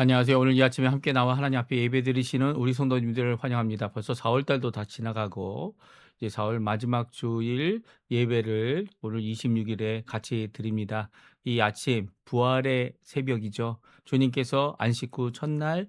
안녕하세요. 오늘 이 아침에 함께 나와 하나님 앞에 예배드리시는 우리 성도님들을 환영합니다. 벌써 4월 달도 다 지나가고 이제 4월 마지막 주일 예배를 오늘 26일에 같이 드립니다. 이 아침 부활의 새벽이죠. 주님께서 안식 후 첫날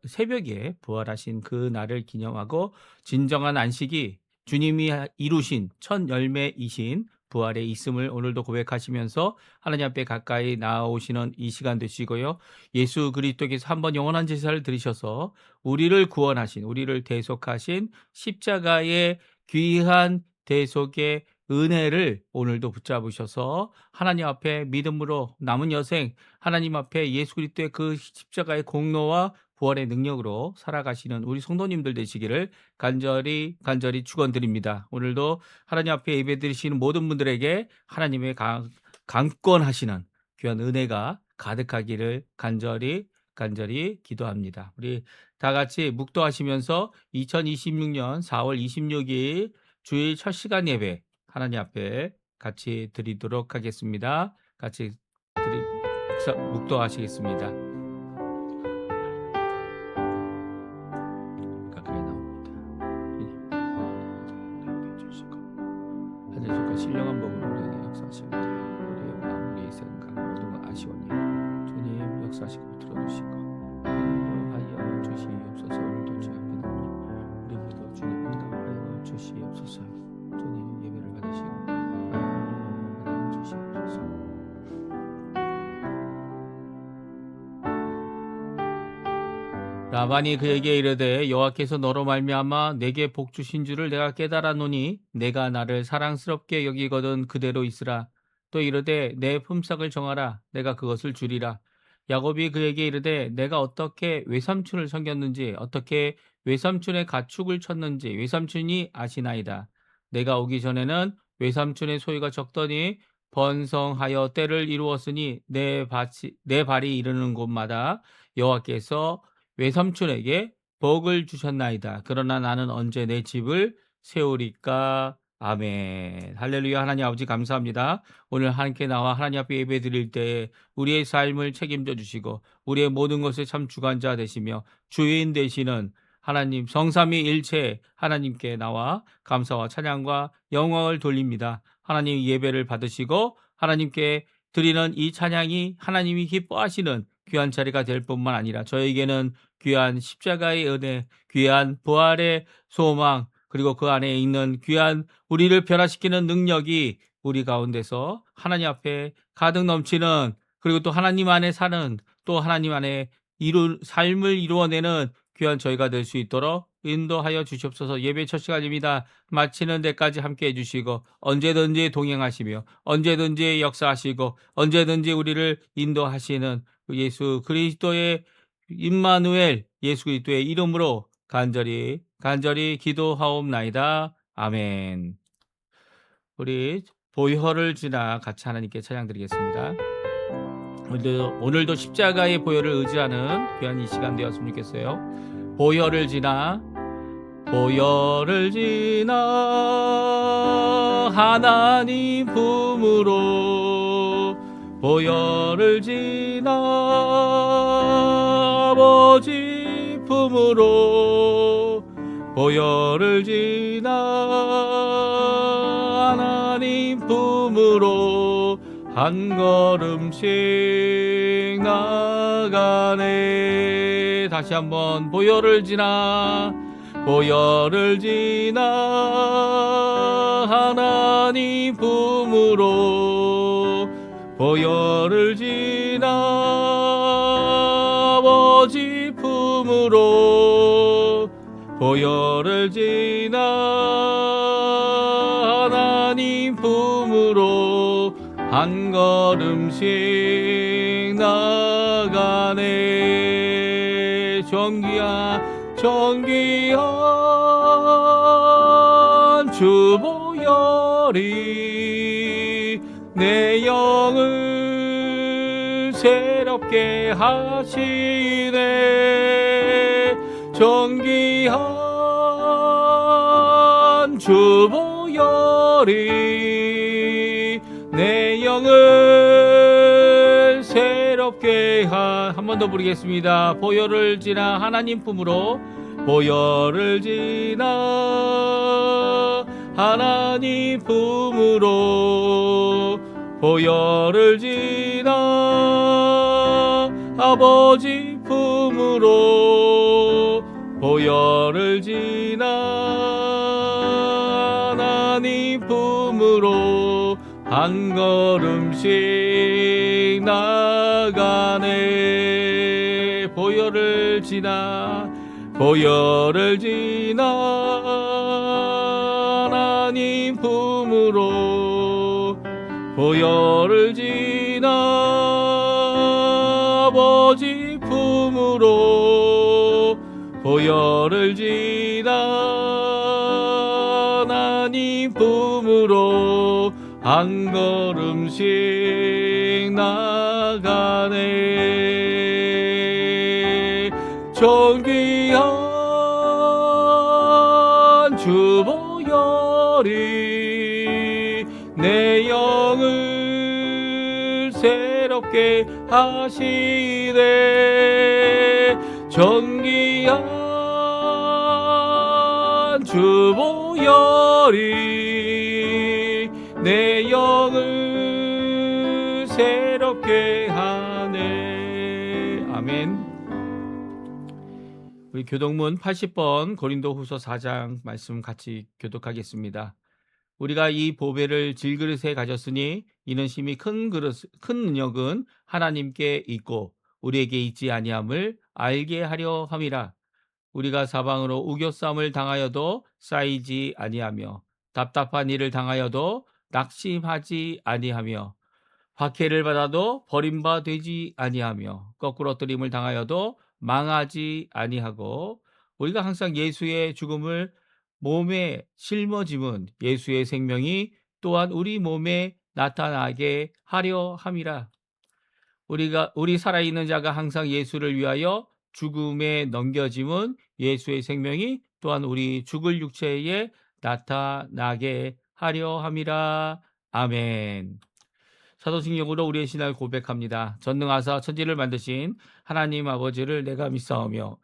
새벽에 부활하신 그 날을 기념하고 진정한 안식이 주님이 이루신 첫 열매이신 부활에 있음을 오늘도 고백하시면서 하나님 앞에 가까이 나아오시는 이 시간 되시고요. 예수 그리스도께서 한 번 영원한 제사를 드리셔서 우리를 구원하신, 우리를 대속하신 십자가의 귀한 대속의 은혜를 오늘도 붙잡으셔서 하나님 앞에 믿음으로 남은 여생, 하나님 앞에 예수 그리스도의 그 십자가의 공로와 부활의 능력으로 살아가시는 우리 성도님들 되시기를 간절히 축원드립니다. 오늘도 하나님 앞에 예배드리시는 모든 분들에게 하나님의 강권하시는 귀한 은혜가 가득하기를 간절히 기도합니다. 우리 다 같이 묵도하시면서 2026년 4월 26일 주일 첫 시간 예배 하나님 앞에 같이 드리도록 하겠습니다. 같이 묵도하시겠습니다. 가까이 나옵니다. 하늘과 신령한 법으로 우리에게 역사하시고 우리의 마음, 우리의 생각 모든 것 아시오니 주님 역사하시고 들어주시고 인도하여 주시옵소서. 오늘도 주 앞에 나오니 우리 모두 주님 응답하여 주시옵소서. 주님 예배를 받으시고 받아 주시옵소서. 라반이 그에게 이르되 여호와께서 너로 말미암아 내게 복 주신 줄을 내가 깨달았노니 내가 나를 사랑스럽게 여기거든 그대로 있으라. 또 이르되 내 품삯을 정하라. 내가 그것을 주리라. 야곱이 그에게 이르되 내가 어떻게 외삼촌을 섬겼는지 어떻게 외삼촌의 가축을 쳤는지 외삼촌이 아시나이다. 내가 오기 전에는 외삼촌의 소유가 적더니 번성하여 때를 이루었으니 내 발이 이르는 곳마다 여호와께서 외삼촌에게 복을 주셨나이다. 그러나 나는 언제 내 집을 세우리까? 아멘. 할렐루야. 하나님 아버지 감사합니다. 오늘 함께 나와 하나님 앞에 예배 드릴 때 우리의 삶을 책임져 주시고 우리의 모든 것에 참 주관자 되시며 주인 되시는 하나님 성삼위일체 하나님께 나와 감사와 찬양과 영광을 돌립니다. 하나님 예배를 받으시고 하나님께 드리는 이 찬양이 하나님이 기뻐하시는 귀한 자리가 될 뿐만 아니라 저에게는 귀한 십자가의 은혜, 귀한 부활의 소망, 그리고 그 안에 있는 귀한 우리를 변화시키는 능력이 우리 가운데서 하나님 앞에 가득 넘치는, 그리고 또 하나님 안에 사는, 또 하나님 안에 삶을 이루어내는 귀한 저희가 될 수 있도록 인도하여 주시옵소서. 예배 첫 시간입니다. 마치는 데까지 함께 해주시고 언제든지 동행하시며 언제든지 역사하시고 언제든지 우리를 인도하시는 예수 그리스도의 임마누엘 예수 그리스도의 이름으로 간절히 기도하옵나이다. 아멘. 우리 보혈을 지나 같이 하나님께 찬양 드리겠습니다. 오늘도 십자가의 보혈을 의지하는 귀한 이 시간 되었으면 좋겠어요. 보혈을 지나 하나님 품으로 보혈을 지나 아버지 품으로 보혈을 지나 하나님 품으로 한 걸음씩 나가네. 다시 한번 보혈을 지나 하나님 품으로 보혈을 지나 아버지 품으로 보혈을 지나 하나님 품으로 한 걸음씩 나가네. 정귀한 주 보혈이 내 영을 새롭게 하시네. 정귀한 주 보혈이 내 영을 새롭게 한번 번 더 부르겠습니다. 보혈을 지나 하나님 품으로, 보혈을 지나 하나님 품으로, 보혈을 지나 아버지 품으로, 보혈을 지나 하나님 품으로 한 걸음씩 나가네. 보혈을 지나, 보혈을 지나 하나님 품으로, 보혈을 지나 아버지 품으로, 보혈을 지나 하나님 품으로 한 걸음씩 나가네. 존귀한 주 보혈이 내 영을 새롭게 하시네. 존귀한 주 보혈이 내 영을 새롭게 하네. 아멘. 우리 교독문 80번 고린도후서 4장 말씀 같이 교독하겠습니다. 우리가 이 보배를 질그릇에 가졌으니 이는 심히 큰 능력은 하나님께 있고 우리에게 있지 아니함을 알게 하려 함이라. 우리가 사방으로 우겨싸움을 당하여도 쌓이지 아니하며 답답한 일을 당하여도 낙심하지 아니하며 박해를 받아도 버림바 되지 아니하며 거꾸로 뜨림을 당하여도 망하지 아니하고 우리가 항상 예수의 죽음을 몸에 짊어짐은 예수의 생명이 또한 우리 몸에 나타나게 하려 함이라. 우리 살아있는 자가 항상 예수를 위하여 죽음에 넘겨짐은 예수의 생명이 또한 우리 죽을 육체에 나타나게 하려 함이라. 아멘. 사도신경으로 우리의 신앙을 고백합니다. 전능하사 천지를 만드신 하나님 아버지를 내가 믿사오며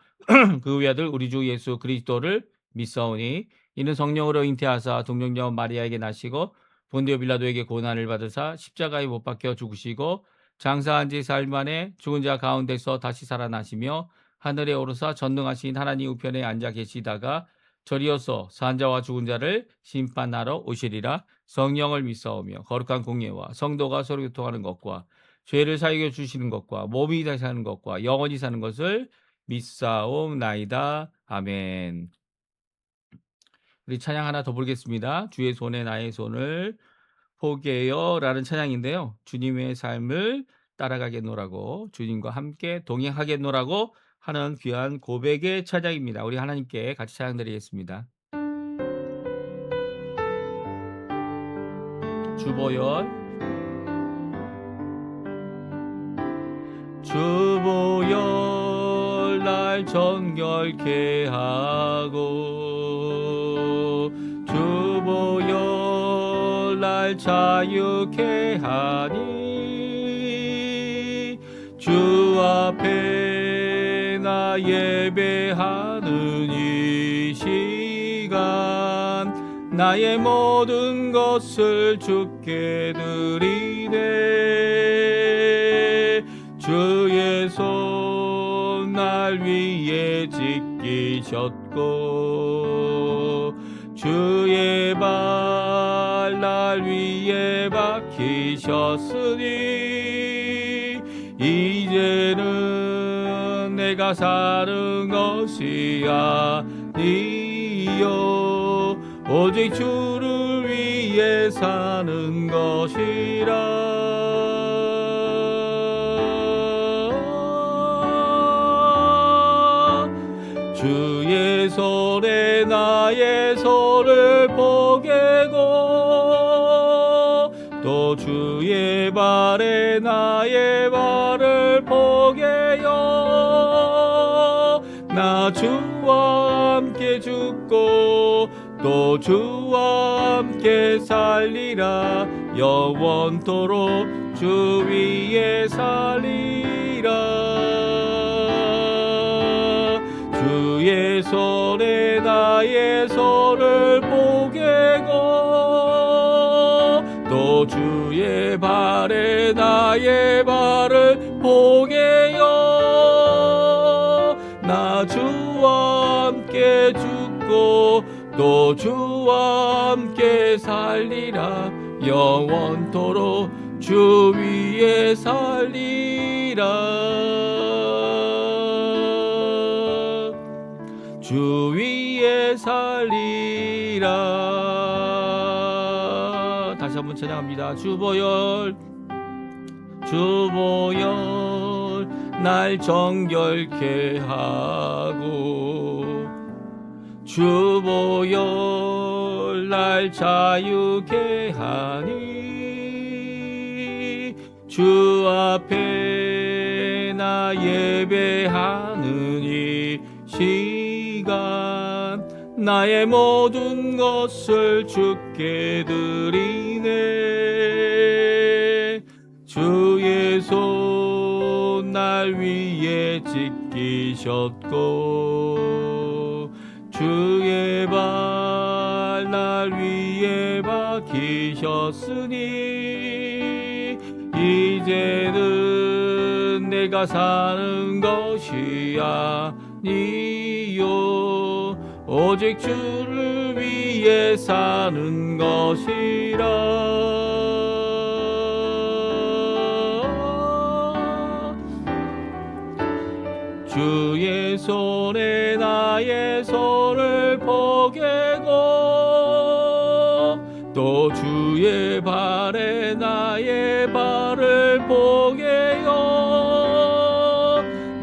그 외아들 우리 주 예수 그리스도를 믿사오니 이는 성령으로 잉태하사 동정녀 마리아에게 나시고 본디오 빌라도에게 고난을 받으사 십자가에 못 박혀 죽으시고 장사한 지 사흘 만에 죽은 자 가운데서 다시 살아나시며 하늘에 오르사 전능하신 하나님 우편에 앉아 계시다가 저리어서 산 자와 죽은 자를 심판하러 오시리라. 성령을 믿사오며 거룩한 공예와 성도가 서로 교통하는 것과 죄를 사하여 주시는 것과 몸이 다시 사는 것과 영원히 사는 것을 믿사옵나이다. 아멘. 우리 찬양 하나 더 부르겠습니다. 주의 손에 나의 손을 포개요 라는 찬양인데요. 주님의 삶을 따라가겠노라고, 주님과 함께 동행하겠노라고 하는 귀한 고백의 찬양입니다. 우리 하나님께 같이 찬양 드리겠습니다. 주보혈, 주보혈 날 정결케 하고 주보혈 날 자유케 하니 주 앞에 나 예배하는 이 시간 나의 모든 것을 주께 드리네. 주의 손 날 위에 지키셨고 주의 발 날 위에 박히셨으니 이제는 내가 사는 것이 아니요 오직 주를 위해 사는 것이라. 주의 손에 나의 손을 포개고 또 주의 발에 나의 발을 포개요. 나 주와 함께 죽고 또 주와 함께 살리라. 영원토록 주 위에 살리라. 주의 손에 나의 손을 포개고 또 주의 발에 나의 발을 포개요. 나 주와 함께 죽고 또 주와 함께 살리라. 영원토록 주 위에 살리라. 주 위에 살리라. 다시 한번 찬양합니다. 주보혈 주보혈 날 정결케 하고 주보혈 날 자유케 하니 주 앞에 나 예배하는 이 시간 나의 모든 것을 주께 드리네. 주의 손 날 위에 지키셨고 주의 발 날 위에 박히셨으니 이제는 내가 사는 것이 아니요 오직 주를 위해 사는 것이라. 주의 손에 나의 손을 포개고 또 주의 발에 나의 발을 포개요.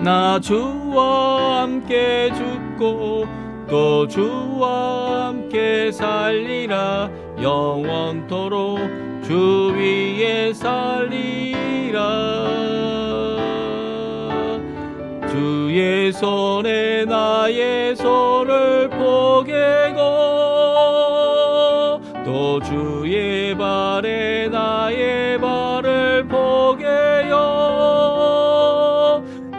나 주와 함께 죽고 또 주와 함께 살리라. 영원토록 주 위에 살리라. 주의 손에 나의 손을 포개고 또 주의 발에 나의 발을 포개요.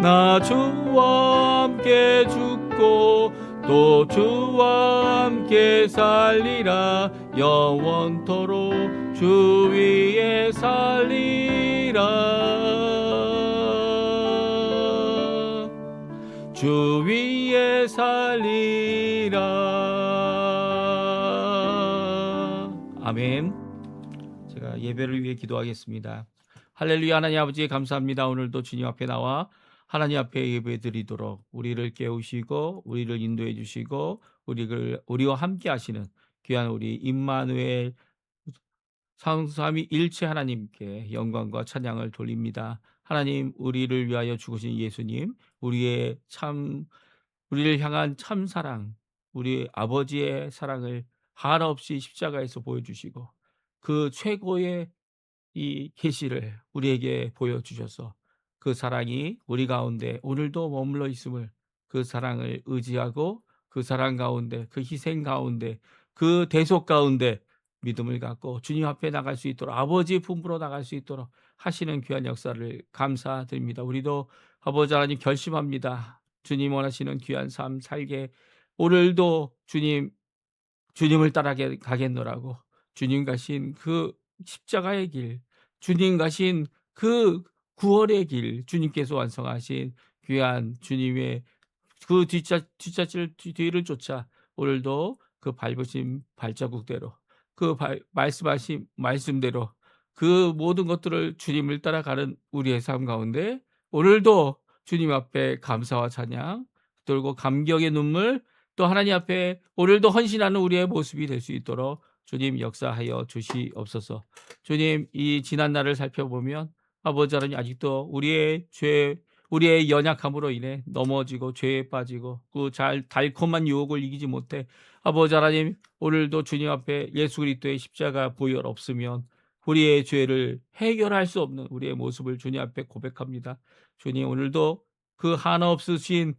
나 주와 함께 죽고 또 주와 함께 살리라. 영원토록 주 위에 살리라. 주 위에 살리라. 아멘. 제가 예배를 위해 기도하겠습니다. 할렐루야. 하나님 아버지 감사합니다. 오늘도 주님 앞에 나와 하나님 앞에 예배드리도록 우리를 깨우시고 우리를 인도해 주시고 우리와 함께 하시는 귀한 우리 임마누엘 삼위 일체 하나님께 영광과 찬양을 돌립니다. 하나님 우리를 위하여 죽으신 예수님 우리를 향한 참 사랑 우리 아버지의 사랑을 한없이 십자가에서 보여주시고 그 최고의 이 계시를 우리에게 보여주셔서 그 사랑이 우리 가운데 오늘도 머물러 있음을 그 사랑을 의지하고 그 사랑 가운데 그 희생 가운데 그 대속 가운데 믿음을 갖고 주님 앞에 나갈 수 있도록 아버지 품으로 나갈 수 있도록 하시는 귀한 역사를 감사드립니다. 우리도 아버지 하나님 결심합니다. 주님 원하시는 귀한 삶 살게 오늘도 주님을 따라 가겠노라고 주님 가신 그 십자가의 길 주님 가신 그 구원의 길 주님께서 완성하신 귀한 주님의 그 뒤를 쫓아 오늘도 그 밟으신 발자국대로 그 말씀하신 말씀대로 그 모든 것들을 주님을 따라가는 우리의 삶 가운데 오늘도 주님 앞에 감사와 찬양 그리고 감격의 눈물 또 하나님 앞에 오늘도 헌신하는 우리의 모습이 될 수 있도록 주님 역사하여 주시옵소서. 주님 이 지난 날을 살펴보면 아버지 하나님 아직도 우리의 연약함으로 인해 넘어지고 죄에 빠지고 그 달콤한 유혹을 이기지 못해 아버지 하나님 오늘도 주님 앞에 예수 그리스도의 십자가 보혈 없으면 우리의 죄를 해결할 수 없는 우리의 모습을 주님 앞에 고백합니다. 주님 오늘도 그 하나 없으신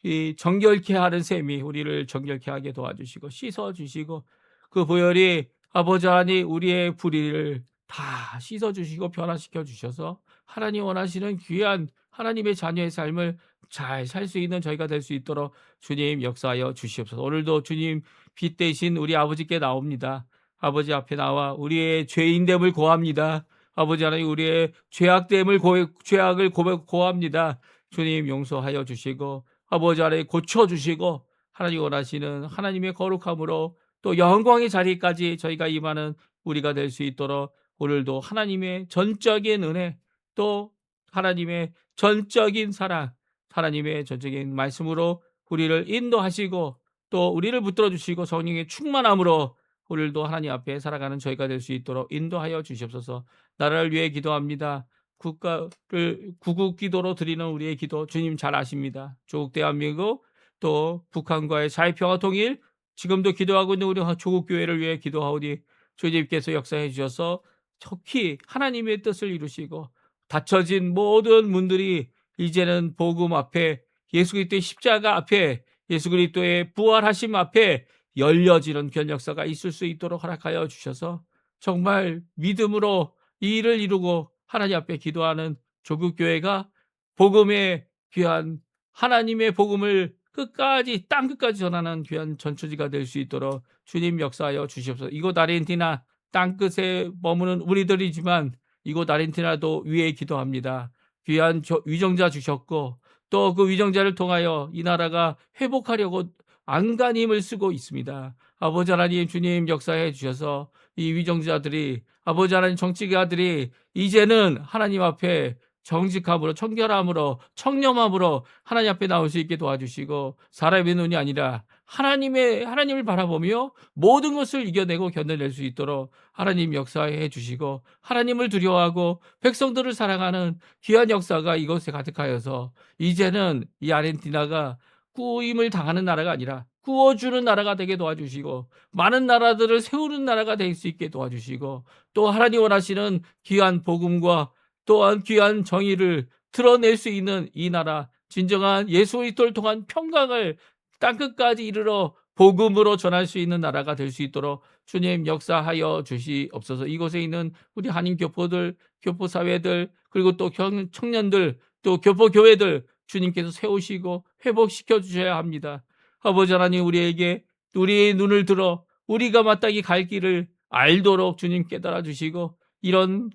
이 정결케 하는 셈이 우리를 정결케 하게 도와주시고 씻어주시고 그 보혈이 아버지 하나님 우리의 불의를 다 씻어주시고 변화시켜 주셔서 하나님 원하시는 귀한 하나님의 자녀의 삶을 잘 살 수 있는 저희가 될 수 있도록 주님 역사하여 주시옵소서. 오늘도 주님 빛 대신 우리 아버지께 나옵니다. 아버지 앞에 나와 우리의 죄인됨을 고합니다. 아버지 하나님 우리의 죄악을 고합니다. 주님 용서하여 주시고 아버지 하나님 고쳐주시고 하나님 원하시는 하나님의 거룩함으로 또 영광의 자리까지 저희가 임하는 우리가 될 수 있도록 오늘도 하나님의 전적인 은혜 또 하나님의 전적인 사랑 하나님의 전적인 말씀으로 우리를 인도하시고 또 우리를 붙들어 주시고 성령의 충만함으로 오늘도 하나님 앞에 살아가는 저희가 될 수 있도록 인도하여 주시옵소서. 나라를 위해 기도합니다. 국가를 구국 기도로 드리는 우리의 기도 주님 잘 아십니다. 조국 대한민국 또 북한과의 자유평화 통일 지금도 기도하고 있는 우리 조국 교회를 위해 기도하오니 주님께서 역사해 주셔서 속히 하나님의 뜻을 이루시고 닫혀진 모든 문들이 이제는 복음 앞에 예수 그리스도의 십자가 앞에 예수 그리스도의 부활하심 앞에 열려지는 귀한 역사가 있을 수 있도록 허락하여 주셔서 정말 믿음으로 이 일을 이루고 하나님 앞에 기도하는 조국교회가 복음의 귀한 하나님의 복음을 끝까지 땅 끝까지 전하는 귀한 전초지가 될 수 있도록 주님 역사하여 주시옵소서. 이곳 아르헨티나 땅끝에 머무는 우리들이지만 이곳 아르헨티나도 위에 기도합니다. 귀한 위정자 주셨고 또 그 위정자를 통하여 이 나라가 회복하려고 안간히 힘을 쓰고 있습니다. 아버지 하나님 주님 역사해 주셔서 이 위정자들이 아버지 하나님 정치가들이 이제는 하나님 앞에 정직함으로 청결함으로 청렴함으로 하나님 앞에 나올 수 있게 도와주시고 사람의 눈이 아니라 하나님을 바라보며 모든 것을 이겨내고 견뎌낼 수 있도록 하나님 역사해 주시고 하나님을 두려워하고 백성들을 사랑하는 귀한 역사가 이곳에 가득하여서 이제는 이 아르헨티나가 구임을 당하는 나라가 아니라 구워주는 나라가 되게 도와주시고 많은 나라들을 세우는 나라가 될 수 있게 도와주시고 또 하나님 원하시는 귀한 복음과 또한 귀한 정의를 드러낼 수 있는 이 나라 진정한 예수 그리스도를 통한 평강을 땅끝까지 이르러 복음으로 전할 수 있는 나라가 될 수 있도록 주님 역사하여 주시옵소서. 이곳에 있는 우리 한인 교포들, 교포 사회들 그리고 또 청년들 또 교포 교회들 주님께서 세우시고 회복시켜 주셔야 합니다. 아버지 하나님 우리에게 우리의 눈을 들어 우리가 마땅히 갈 길을 알도록 주님 깨달아 주시고 이런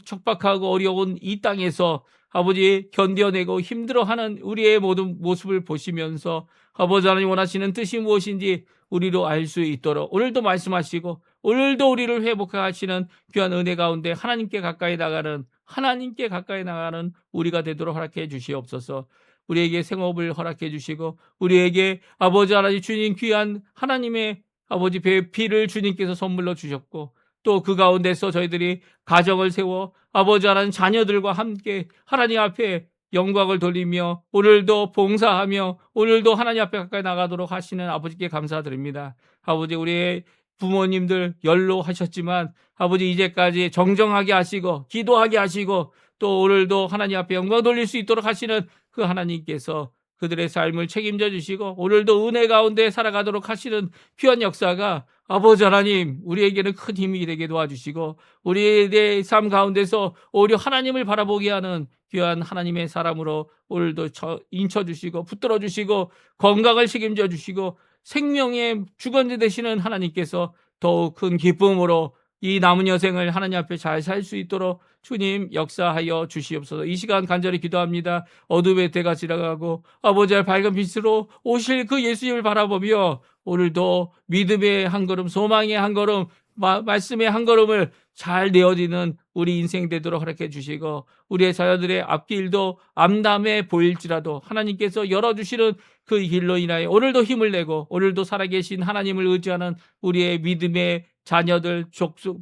척박하고 어려운 이 땅에서 아버지 견뎌내고 힘들어하는 우리의 모든 모습을 보시면서 아버지 하나님 원하시는 뜻이 무엇인지 우리로 알 수 있도록 오늘도 말씀하시고 오늘도 우리를 회복하시는 귀한 은혜 가운데 하나님께 가까이 나가는 우리가 되도록 허락해 주시옵소서. 우리에게 생업을 허락해 주시고 우리에게 아버지 하나님 주님 귀한 하나님의 아버지 피를 주님께서 선물로 주셨고 또 그 가운데서 저희들이 가정을 세워 아버지 하나님 자녀들과 함께 하나님 앞에 영광을 돌리며 오늘도 봉사하며 오늘도 하나님 앞에 가까이 나가도록 하시는 아버지께 감사드립니다. 아버지 우리의 부모님들 연로하셨지만 아버지 이제까지 정정하게 하시고 기도하게 하시고 또 오늘도 하나님 앞에 영광 돌릴 수 있도록 하시는 그 하나님께서 그들의 삶을 책임져 주시고 오늘도 은혜 가운데 살아가도록 하시는 귀한 역사가 아버지 하나님 우리에게는 큰 힘이 되게 도와주시고 우리의 삶 가운데서 오히려 하나님을 바라보게 하는 귀한 하나님의 사람으로 오늘도 인쳐주시고 붙들어 주시고 건강을 책임져 주시고 생명의 주관자 되시는 하나님께서 더욱 큰 기쁨으로 이 남은 여생을 하나님 앞에 잘 살 수 있도록 주님 역사하여 주시옵소서. 이 시간 간절히 기도합니다. 어둠의 때가 지나가고 아버지의 밝은 빛으로 오실 그 예수님을 바라보며 오늘도 믿음의 한 걸음 소망의 한 걸음 말씀의 한 걸음을 잘 내어지는 우리 인생 되도록 허락해 주시고 우리의 자녀들의 앞길도 암담해 보일지라도 하나님께서 열어주시는 그 길로 인하여 오늘도 힘을 내고 오늘도 살아계신 하나님을 의지하는 우리의 믿음의 자녀들 족속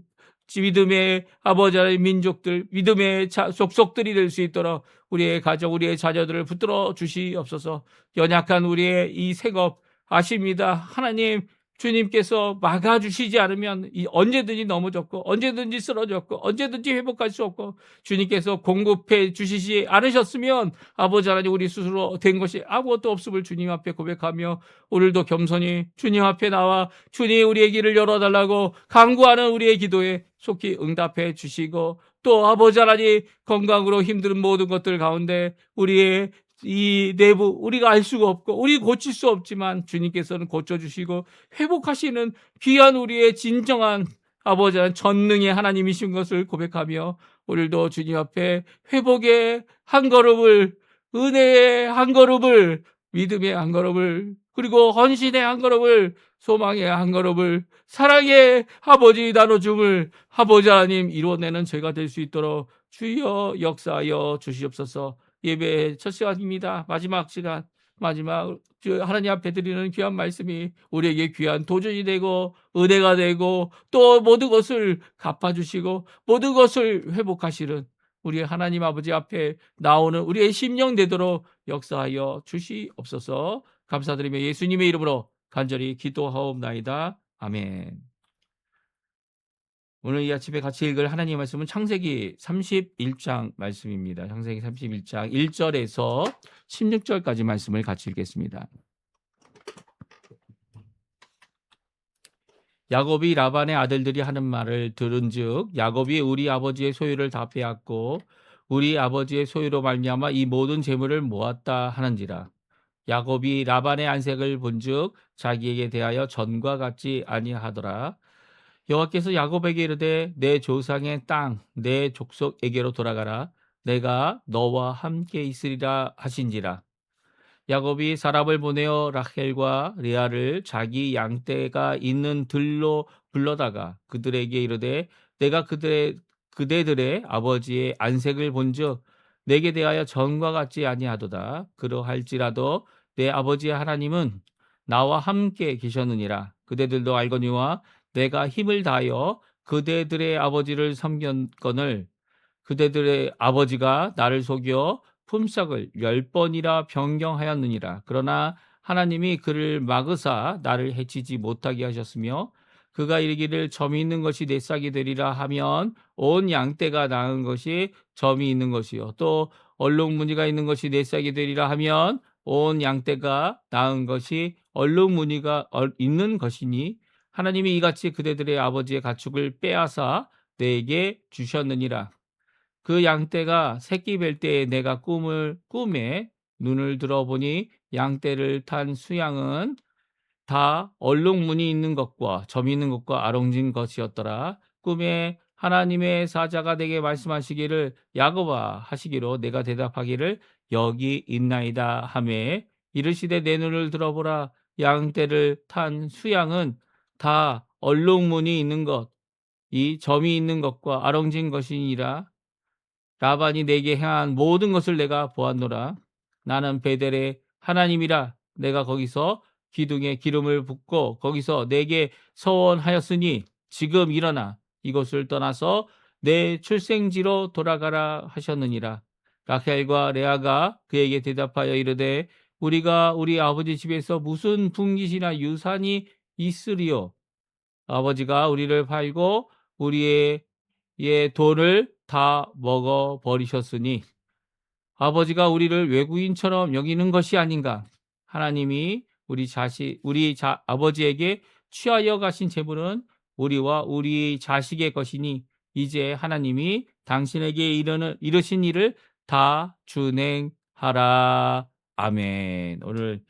믿음의 아버지 하나님 민족들 믿음의 족속들이 될 수 있도록 우리의 가정 우리의 자녀들을 붙들어 주시옵소서. 연약한 우리의 이 생업 아십니다. 하나님 주님께서 막아주시지 않으면 언제든지 넘어졌고 언제든지 쓰러졌고 언제든지 회복할 수 없고, 주님께서 공급해 주시지 않으셨으면 아버지 하나님 우리 스스로 된 것이 아무것도 없음을 주님 앞에 고백하며, 오늘도 겸손히 주님 앞에 나와 주님 우리의 길을 열어달라고 간구하는 우리의 기도에 속히 응답해 주시고, 또 아버지 하나님 건강으로 힘든 모든 것들 가운데 우리의 이 내부 우리가 알 수가 없고 우리 고칠 수 없지만 주님께서는 고쳐주시고 회복하시는 귀한 우리의 진정한 아버지 하나님 전능의 하나님이신 것을 고백하며, 오늘도 주님 앞에 회복의 한 걸음을, 은혜의 한 걸음을, 믿음의 한 걸음을, 그리고 헌신의 한 걸음을, 소망의 한 걸음을, 사랑의 아버지 나눠줌을 아버지 하나님 이루어내는 저희가 될 수 있도록 주여 역사하여 주시옵소서. 예배 첫 시간입니다. 마지막 시간, 마지막 하나님 앞에 드리는 귀한 말씀이 우리에게 귀한 도전이 되고 은혜가 되고 또 모든 것을 갚아주시고 모든 것을 회복하시는 우리 하나님 아버지 앞에 나오는 우리의 심령 되도록 역사하여 주시옵소서. 감사드리며 예수님의 이름으로 간절히 기도하옵나이다. 아멘. 오늘 이 아침에 같이 읽을 하나님의 말씀은 창세기 31장 말씀입니다. 창세기 31장 1절에서 16절까지 말씀을 같이 읽겠습니다. 야곱이 라반의 아들들이 하는 말을 들은즉 야곱이 우리 아버지의 소유를 다 빼앗고 우리 아버지의 소유로 말미암아 이 모든 재물을 모았다 하는지라. 야곱이 라반의 안색을 본즉 자기에게 대하여 전과 같지 아니하더라. 여호와께서 야곱에게 이르되 내 조상의 땅 내 족속에게로 돌아가라. 내가 너와 함께 있으리라 하신지라. 야곱이 사람을 보내어 라헬과 레아를 자기 양떼가 있는 들로 불러다가 그들에게 이르되 내가 그대들의 아버지의 안색을 본즉 내게 대하여 전과 같지 아니하도다. 그러할지라도 내 아버지의 하나님은 나와 함께 계셨느니라. 그대들도 알거니와 내가 힘을 다하여 그대들의 아버지를 섬겼거늘 그대들의 아버지가 나를 속여 품삯을 10번이나 변경하였느니라. 그러나 하나님이 그를 막으사 나를 해치지 못하게 하셨으며 그가 이르기를 점이 있는 것이 내 싹이 되리라 하면 온 양떼가 나은 것이 점이 있는 것이요 또 얼룩무늬가 있는 것이 내 싹이 되리라 하면 온 양떼가 나은 것이 얼룩무늬가 있는 것이니 하나님이 이같이 그대들의 아버지의 가축을 빼앗아 내게 주셨느니라. 그 양떼가 새끼 뵐 때에 내가 꿈에 눈을 들어보니 양떼를 탄 수양은 다 얼룩무늬 있는 것과 점이 있는 것과 아롱진 것이었더라. 꿈에 하나님의 사자가 내게 말씀하시기를 야곱아 하시기로 내가 대답하기를 여기 있나이다 하매 이르시되 내 눈을 들어보라. 양떼를 탄 수양은 다 얼룩무늬 있는 것, 이 점이 있는 것과 아롱진 것이니라. 라반이 내게 행한 모든 것을 내가 보았노라. 나는 베델의 하나님이라. 내가 거기서 기둥에 기름을 붓고 거기서 내게 서원하였으니 지금 일어나 이곳을 떠나서 내 출생지로 돌아가라 하셨느니라. 라헬과 레아가 그에게 대답하여 이르되 우리가 우리 아버지 집에서 무슨 분깃이나 유산이 있으리요. 아버지가 우리를 팔고 우리의 돈을 다 먹어버리셨으니 아버지가 우리를 외국인처럼 여기는 것이 아닌가. 하나님이 아버지에게 취하여 가신 재물은 우리와 우리 자식의 것이니 이제 하나님이 당신에게 이르신 일을 다 준행하라. 아멘. 오늘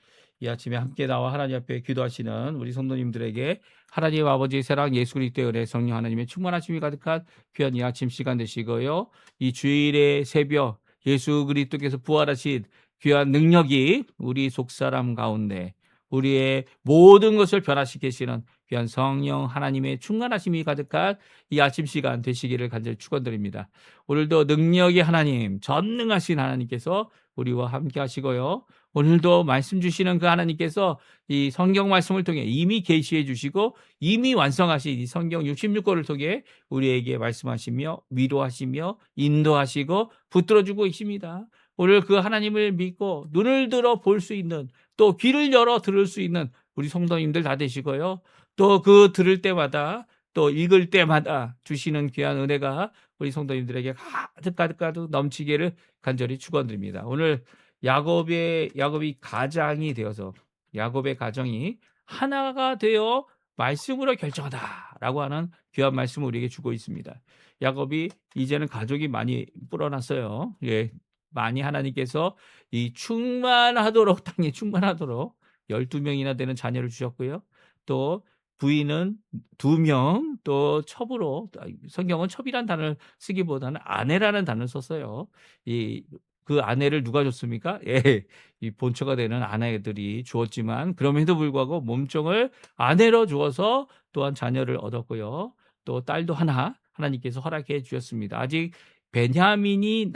이 아침에 함께 나와 하나님 앞에 기도하시는 우리 성도님들에게 하나님 아버지의 사랑 예수 그리스도의 은혜 성령 하나님의 충만하심이 가득한 귀한 이 아침 시간 되시고요. 이 주일의 새벽 예수 그리스도께서 부활하신 귀한 능력이 우리 속사람 가운데 우리의 모든 것을 변화시키시는 귀한 성령 하나님의 충만하심이 가득한 이 아침 시간 되시기를 간절히 축원드립니다. 오늘도 능력의 하나님, 전능하신 하나님께서 우리와 함께 하시고요. 오늘도 말씀 주시는 그 하나님께서 이 성경 말씀을 통해 이미 계시해 주시고 이미 완성하신 이 성경 66권을 통해 우리에게 말씀하시며 위로하시며 인도하시고 붙들어주고 있습니다. 오늘 그 하나님을 믿고 눈을 들어 볼 수 있는 또 귀를 열어 들을 수 있는 우리 성도님들 다 되시고요. 또 그 들을 때마다 또 읽을 때마다 주시는 귀한 은혜가 우리 성도님들에게 가득 넘치기를 간절히 축원드립니다. 오늘 야곱이 가장이 되어서 야곱의 가정이 하나가 되어 말씀으로 결정하다라고 하는 귀한 말씀을 우리에게 주고 있습니다. 야곱이 이제는 가족이 많이 불어났어요. 예. 많이 하나님께서 이 충만하도록 땅에 충만하도록 12명이나 되는 자녀를 주셨고요. 또 부인은 2명, 또 첩으로 성경은 첩이란 단어를 쓰기보다는 아내라는 단어를 썼어요. 그 아내를 누가 줬습니까? 예. 이 본처가 되는 아내들이 주었지만 그럼에도 불구하고 몸종을 아내로 주어서 또한 자녀를 얻었고요. 또 딸도 하나 하나님께서 허락해 주셨습니다. 아직 베냐민이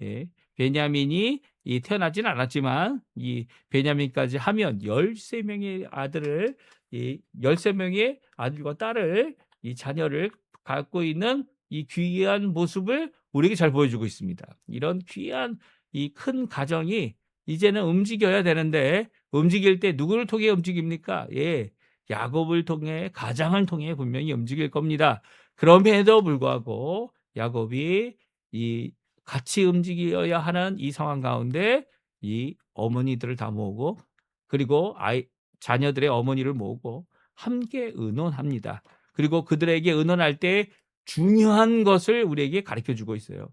예, 베냐민이 태어나지는 않았지만 이 베냐민까지 하면 13명의 아들을 이 13명의 아들과 딸을 이 자녀를 갖고 있는 이 귀한 모습을 우리에게 잘 보여주고 있습니다. 이런 귀한 이 큰 가정이 이제는 움직여야 되는데 움직일 때 누구를 통해 움직입니까? 예. 야곱을 통해 가장을 통해 분명히 움직일 겁니다. 그럼에도 불구하고 야곱이 이 같이 움직여야 하는 이 상황 가운데 이 어머니들을 다 모으고 그리고 자녀들의 어머니를 모으고 함께 의논합니다. 그리고 그들에게 의논할 때 중요한 것을 우리에게 가르쳐 주고 있어요.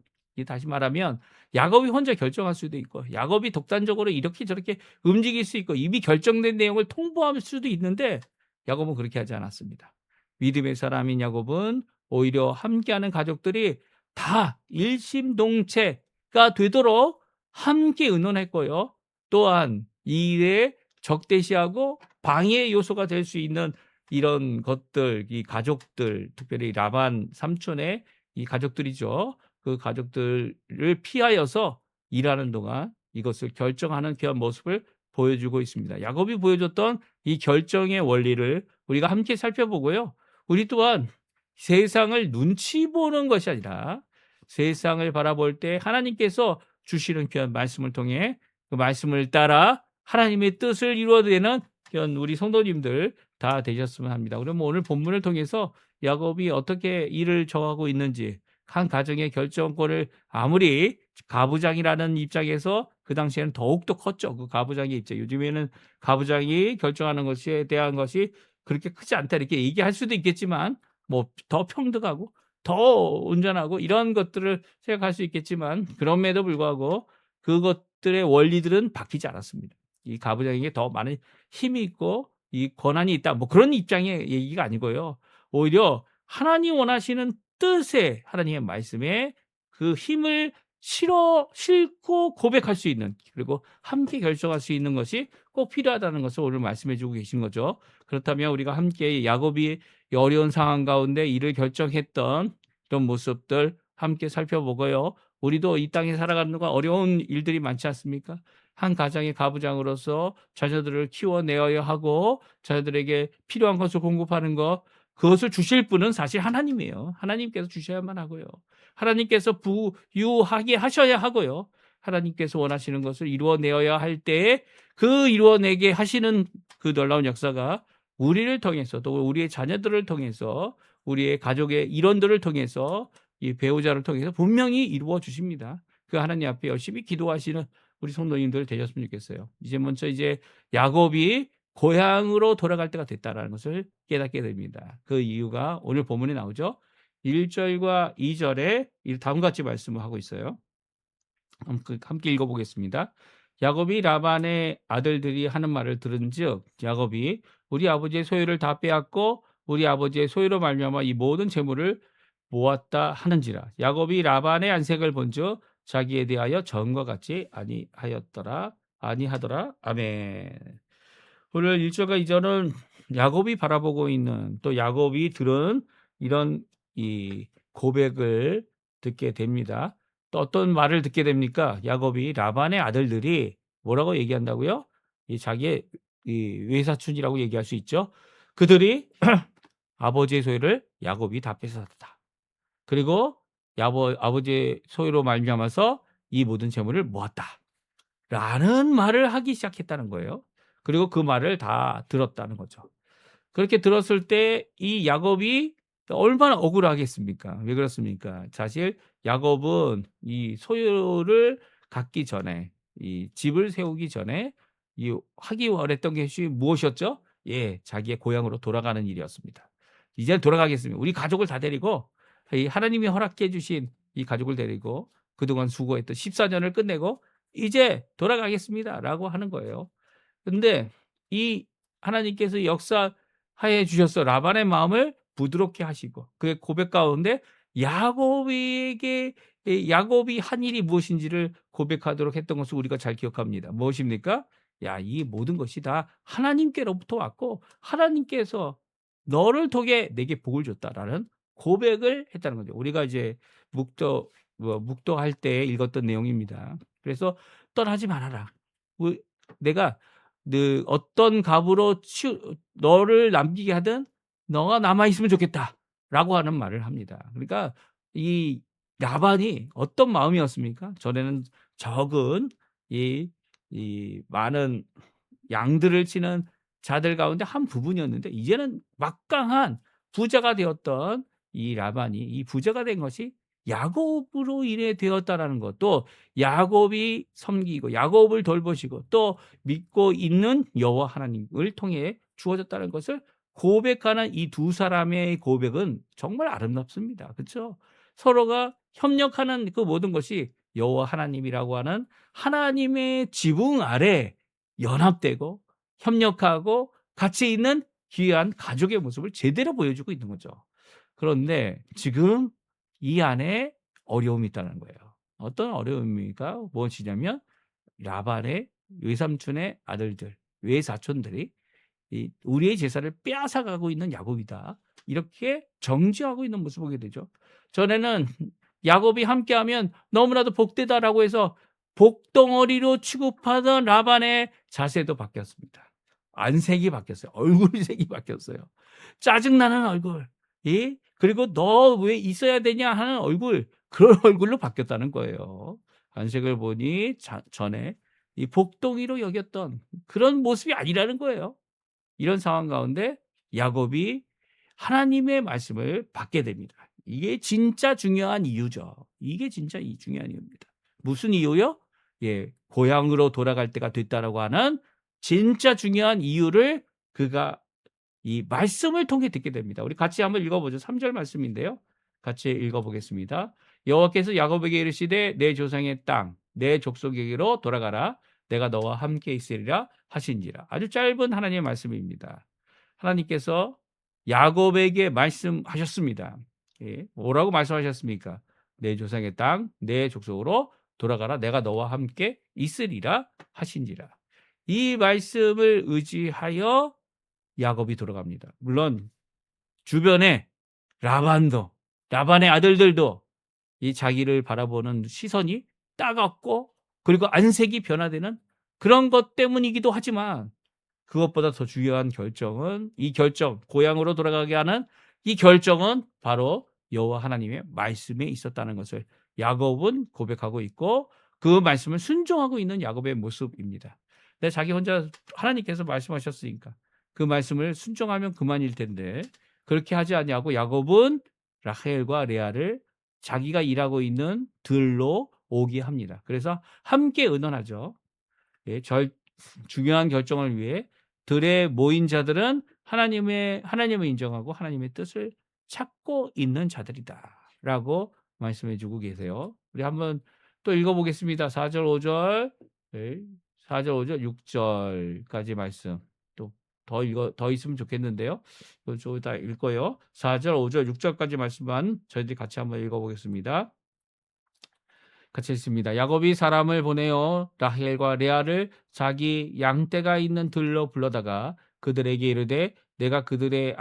다시 말하면 야곱이 혼자 결정할 수도 있고 야곱이 독단적으로 이렇게 저렇게 움직일 수 있고 이미 결정된 내용을 통보할 수도 있는데 야곱은 그렇게 하지 않았습니다. 믿음의 사람인 야곱은 오히려 함께하는 가족들이 다 일심동체가 되도록 함께 의논했고요. 또한 이 일에 적대시하고 방해 요소가 될 수 있는 이런 것들, 이 가족들, 특별히 라반 삼촌의 이 가족들이죠. 그 가족들을 피하여서 일하는 동안 이것을 결정하는 귀한 모습을 보여주고 있습니다. 야곱이 보여줬던 이 결정의 원리를 우리가 함께 살펴보고요. 우리 또한 세상을 눈치 보는 것이 아니라 세상을 바라볼 때 하나님께서 주시는 귀한 말씀을 통해 그 말씀을 따라 하나님의 뜻을 이루어내는 우리 성도님들 다 되셨으면 합니다. 그러면 오늘 본문을 통해서 야곱이 어떻게 일을 정하고 있는지 한 가정의 결정권을 아무리 가부장이라는 입장에서 그 당시에는 더욱더 컸죠. 그 가부장의 입장. 요즘에는 가부장이 결정하는 것에 대한 것이 그렇게 크지 않다 이렇게 얘기할 수도 있겠지만 뭐 더 평등하고 더 온전하고 이런 것들을 생각할 수 있겠지만 그럼에도 불구하고 그것들의 원리들은 바뀌지 않았습니다. 이 가부장에게 더 많은 힘이 있고 이 권한이 있다. 뭐 그런 입장의 얘기가 아니고요. 오히려 하나님 원하시는 뜻에 하나님의 말씀에 그 힘을 싣고 고백할 수 있는 그리고 함께 결정할 수 있는 것이 꼭 필요하다는 것을 오늘 말씀해 주고 계신 거죠. 그렇다면 우리가 함께 야곱이 어려운 상황 가운데 일을 결정했던 이런 모습들 함께 살펴보고요. 우리도 이 땅에 살아가는 동안 어려운 일들이 많지 않습니까? 한 가정의 가부장으로서 자녀들을 키워내어야 하고 자녀들에게 필요한 것을 공급하는 것 그것을 주실 분은 사실 하나님이에요. 하나님께서 주셔야만 하고요. 하나님께서 부유하게 하셔야 하고요. 하나님께서 원하시는 것을 이루어내어야 할 때에 그 이루어내게 하시는 그 놀라운 역사가 우리를 통해서 또 우리의 자녀들을 통해서 우리의 가족의 일원들을 통해서 이 배우자를 통해서 분명히 이루어 주십니다. 그 하나님 앞에 열심히 기도하시는 우리 성도님들 되셨으면 좋겠어요. 이제 야곱이 고향으로 돌아갈 때가 됐다라는 것을 깨닫게 됩니다. 그 이유가 오늘 본문에 나오죠. 1절과 2절에 다음과 같이 말씀을 하고 있어요. 함께 읽어보겠습니다. 야곱이 라반의 아들들이 하는 말을 들은즉 야곱이 우리 아버지의 소유를 다 빼앗고 우리 아버지의 소유로 말미암아 이 모든 재물을 모았다 하는지라. 야곱이 라반의 안색을 본즉 자기에 대하여 전과 같이 아니하더라. 아멘. 오늘 1절과 2절은 야곱이 바라보고 있는 또 야곱이 들은 이런 이 고백을 듣게 됩니다. 또 어떤 말을 듣게 됩니까? 야곱이 라반의 아들들이 뭐라고 얘기한다고요? 자기의 외사촌이라고 얘기할 수 있죠. 그들이 아버지의 소유를 야곱이 다 뺏어갔다. 그리고 아버지의 소유로 말미암아서 이 모든 재물을 모았다. 라는 말을 하기 시작했다는 거예요. 그리고 그 말을 다 들었다는 거죠. 그렇게 들었을 때 이 야곱이 얼마나 억울하겠습니까? 왜 그렇습니까? 사실 야곱은 이 소유를 갖기 전에, 이 집을 세우기 전에 이 하기 원했던 것이 무엇이었죠? 예, 자기의 고향으로 돌아가는 일이었습니다. 이제 돌아가겠습니다. 우리 가족을 다 데리고, 이 하나님이 허락해 주신 이 가족을 데리고 그동안 수고했던 14년을 끝내고 이제 돌아가겠습니다라고 하는 거예요. 근데 이 하나님께서 역사하여 주셔서 라반의 마음을 부드럽게 하시고 그의 고백 가운데 야곱에게, 야곱이 한 일이 무엇인지를 고백하도록 했던 것을 우리가 잘 기억합니다. 무엇입니까? 야, 이 모든 것이 다 하나님께로부터 왔고 하나님께서 너를 통해 내게 복을 줬다라는 고백을 했다는 거죠. 우리가 이제 묵도할 때 읽었던 내용입니다. 그래서 떠나지 말아라. 내가 어떤 값으로 너를 남기게 하든 너가 남아 있으면 좋겠다라고 하는 말을 합니다. 그러니까 이 라반이 어떤 마음이었습니까? 전에는 적은 이, 이 많은 양들을 치는 자들 가운데 한 부분이었는데 이제는 막강한 부자가 되었던 이 라반이 이 부자가 된 것이 야곱으로 인해 되었다라는 것, 또 야곱이 섬기고 야곱을 돌보시고 또 믿고 있는 여호와 하나님을 통해 주어졌다는 것을 고백하는 이 두 사람의 고백은 정말 아름답습니다. 그렇죠? 서로가 협력하는 그 모든 것이 여호와 하나님이라고 하는 하나님의 지붕 아래 연합되고 협력하고 같이 있는 귀한 가족의 모습을 제대로 보여주고 있는 거죠. 그런데 지금 이 안에 어려움이 있다는 거예요. 어떤 어려움입니까? 무엇이냐면 라반의 외삼촌의 아들들, 외사촌들이 이 우리의 제사를 빼앗아가고 있는 야곱이다. 이렇게 정죄하고 있는 모습을 보게 되죠. 전에는 야곱이 함께하면 너무나도 복되다라고 해서 복덩어리로 취급하던 라반의 자세도 바뀌었습니다. 안색이 바뀌었어요. 얼굴색이 바뀌었어요. 짜증나는 얼굴. 예? 그리고 너 왜 있어야 되냐 하는 얼굴. 그런 얼굴로 바뀌었다는 거예요. 안색을 보니 전에 이 복덩이로 여겼던 그런 모습이 아니라는 거예요. 이런 상황 가운데 야곱이 하나님의 말씀을 받게 됩니다. 이게 진짜 중요한 이유죠. 이게 진짜 중요한 이유입니다. 무슨 이유요? 예, 고향으로 돌아갈 때가 됐다라고 하는 진짜 중요한 이유를 그가 이 말씀을 통해 듣게 됩니다. 우리 같이 한번 읽어보죠. 3절 말씀인데요. 같이 읽어보겠습니다. 여호와께서 야곱에게 이르시되 내 조상의 땅, 내 족속에게로 돌아가라. 내가 너와 함께 있으리라 하신지라. 아주 짧은 하나님의 말씀입니다. 하나님께서 야곱에게 말씀하셨습니다. 예, 뭐라고 말씀하셨습니까? 내 조상의 땅, 내 족속으로 돌아가라. 내가 너와 함께 있으리라 하신지라. 이 말씀을 의지하여 야곱이 돌아갑니다. 물론 주변에 라반의 아들들도 이 자기를 바라보는 시선이 따갑고 그리고 안색이 변화되는 그런 것 때문이기도 하지만 그것보다 더 중요한 결정은 이 결정, 고향으로 돌아가게 하는 이 결정은 바로 여호와 하나님의 말씀에 있었다는 것을 야곱은 고백하고 있고 그 말씀을 순종하고 있는 야곱의 모습입니다. 근데 자기 혼자 하나님께서 말씀하셨으니까 그 말씀을 순종하면 그만일 텐데 그렇게 하지 아니하고 야곱은 라헬과 레아를 자기가 일하고 있는 들로 오게 합니다. 그래서 함께 의논하죠. 예, 중요한 결정을 위해 들에 모인 자들은 하나님을 인정하고 하나님의 뜻을 찾고 있는 자들이다라고 말씀해 주고 계세요. 우리 한번 또 읽어보겠습니다. 4절, 5절, 4절, 5절, 6절까지 말씀. 또 더 있으면 좋겠는데요. 좀 이따 읽어요. 4절, 5절, 6절까지 말씀만 저희들이 같이 한번 읽어보겠습니다. 같이 읽습니다. 야곱이 사람을 보내어 라헬과 레아를 자기 양떼가 있는 들로 불러다가 그들에게 이르되 내가 그대들의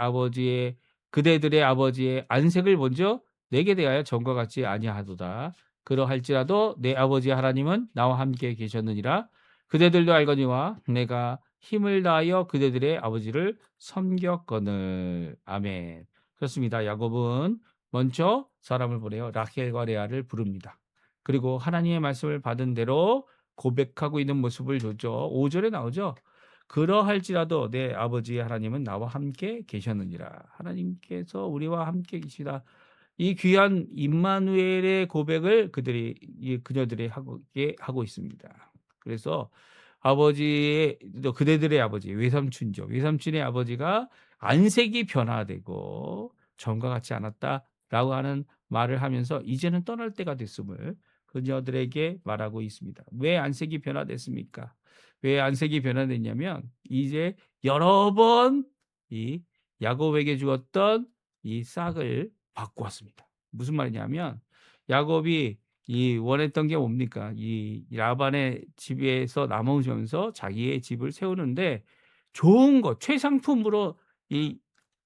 아버지의 안색을 먼저 내게 대하여 전과 같지 아니하도다. 그러할지라도 내 아버지 하나님은 나와 함께 계셨느니라. 그대들도 알거니와 내가 힘을 다하여 그대들의 아버지를 섬겼거늘. 아멘. 그렇습니다. 야곱은 먼저 사람을 보내어 라헬과 레아를 부릅니다. 그리고 하나님의 말씀을 받은 대로 고백하고 있는 모습을 보죠. 5절에 나오죠. 그러할지라도 내 아버지 하나님은 나와 함께 계셨느니라. 하나님께서 우리와 함께 계시다. 이 귀한 임마누엘의 고백을 그녀들이 하고 있습니다. 그래서 또 그대들의 아버지, 외삼촌이죠. 외삼촌의 아버지가 안색이 변화되고 전과 같지 않았다라고 하는 말을 하면서 이제는 떠날 때가 됐음을 그녀들에게 말하고 있습니다. 왜 안색이 변화됐습니까? 왜 안색이 변화됐냐면 이제 여러 번 이 야곱에게 주었던 이 싹을 받고 왔습니다. 무슨 말이냐면 야곱이 이 원했던 게 뭡니까? 이 라반의 집에서 남으면서 자기의 집을 세우는데 좋은 것, 최상품으로 이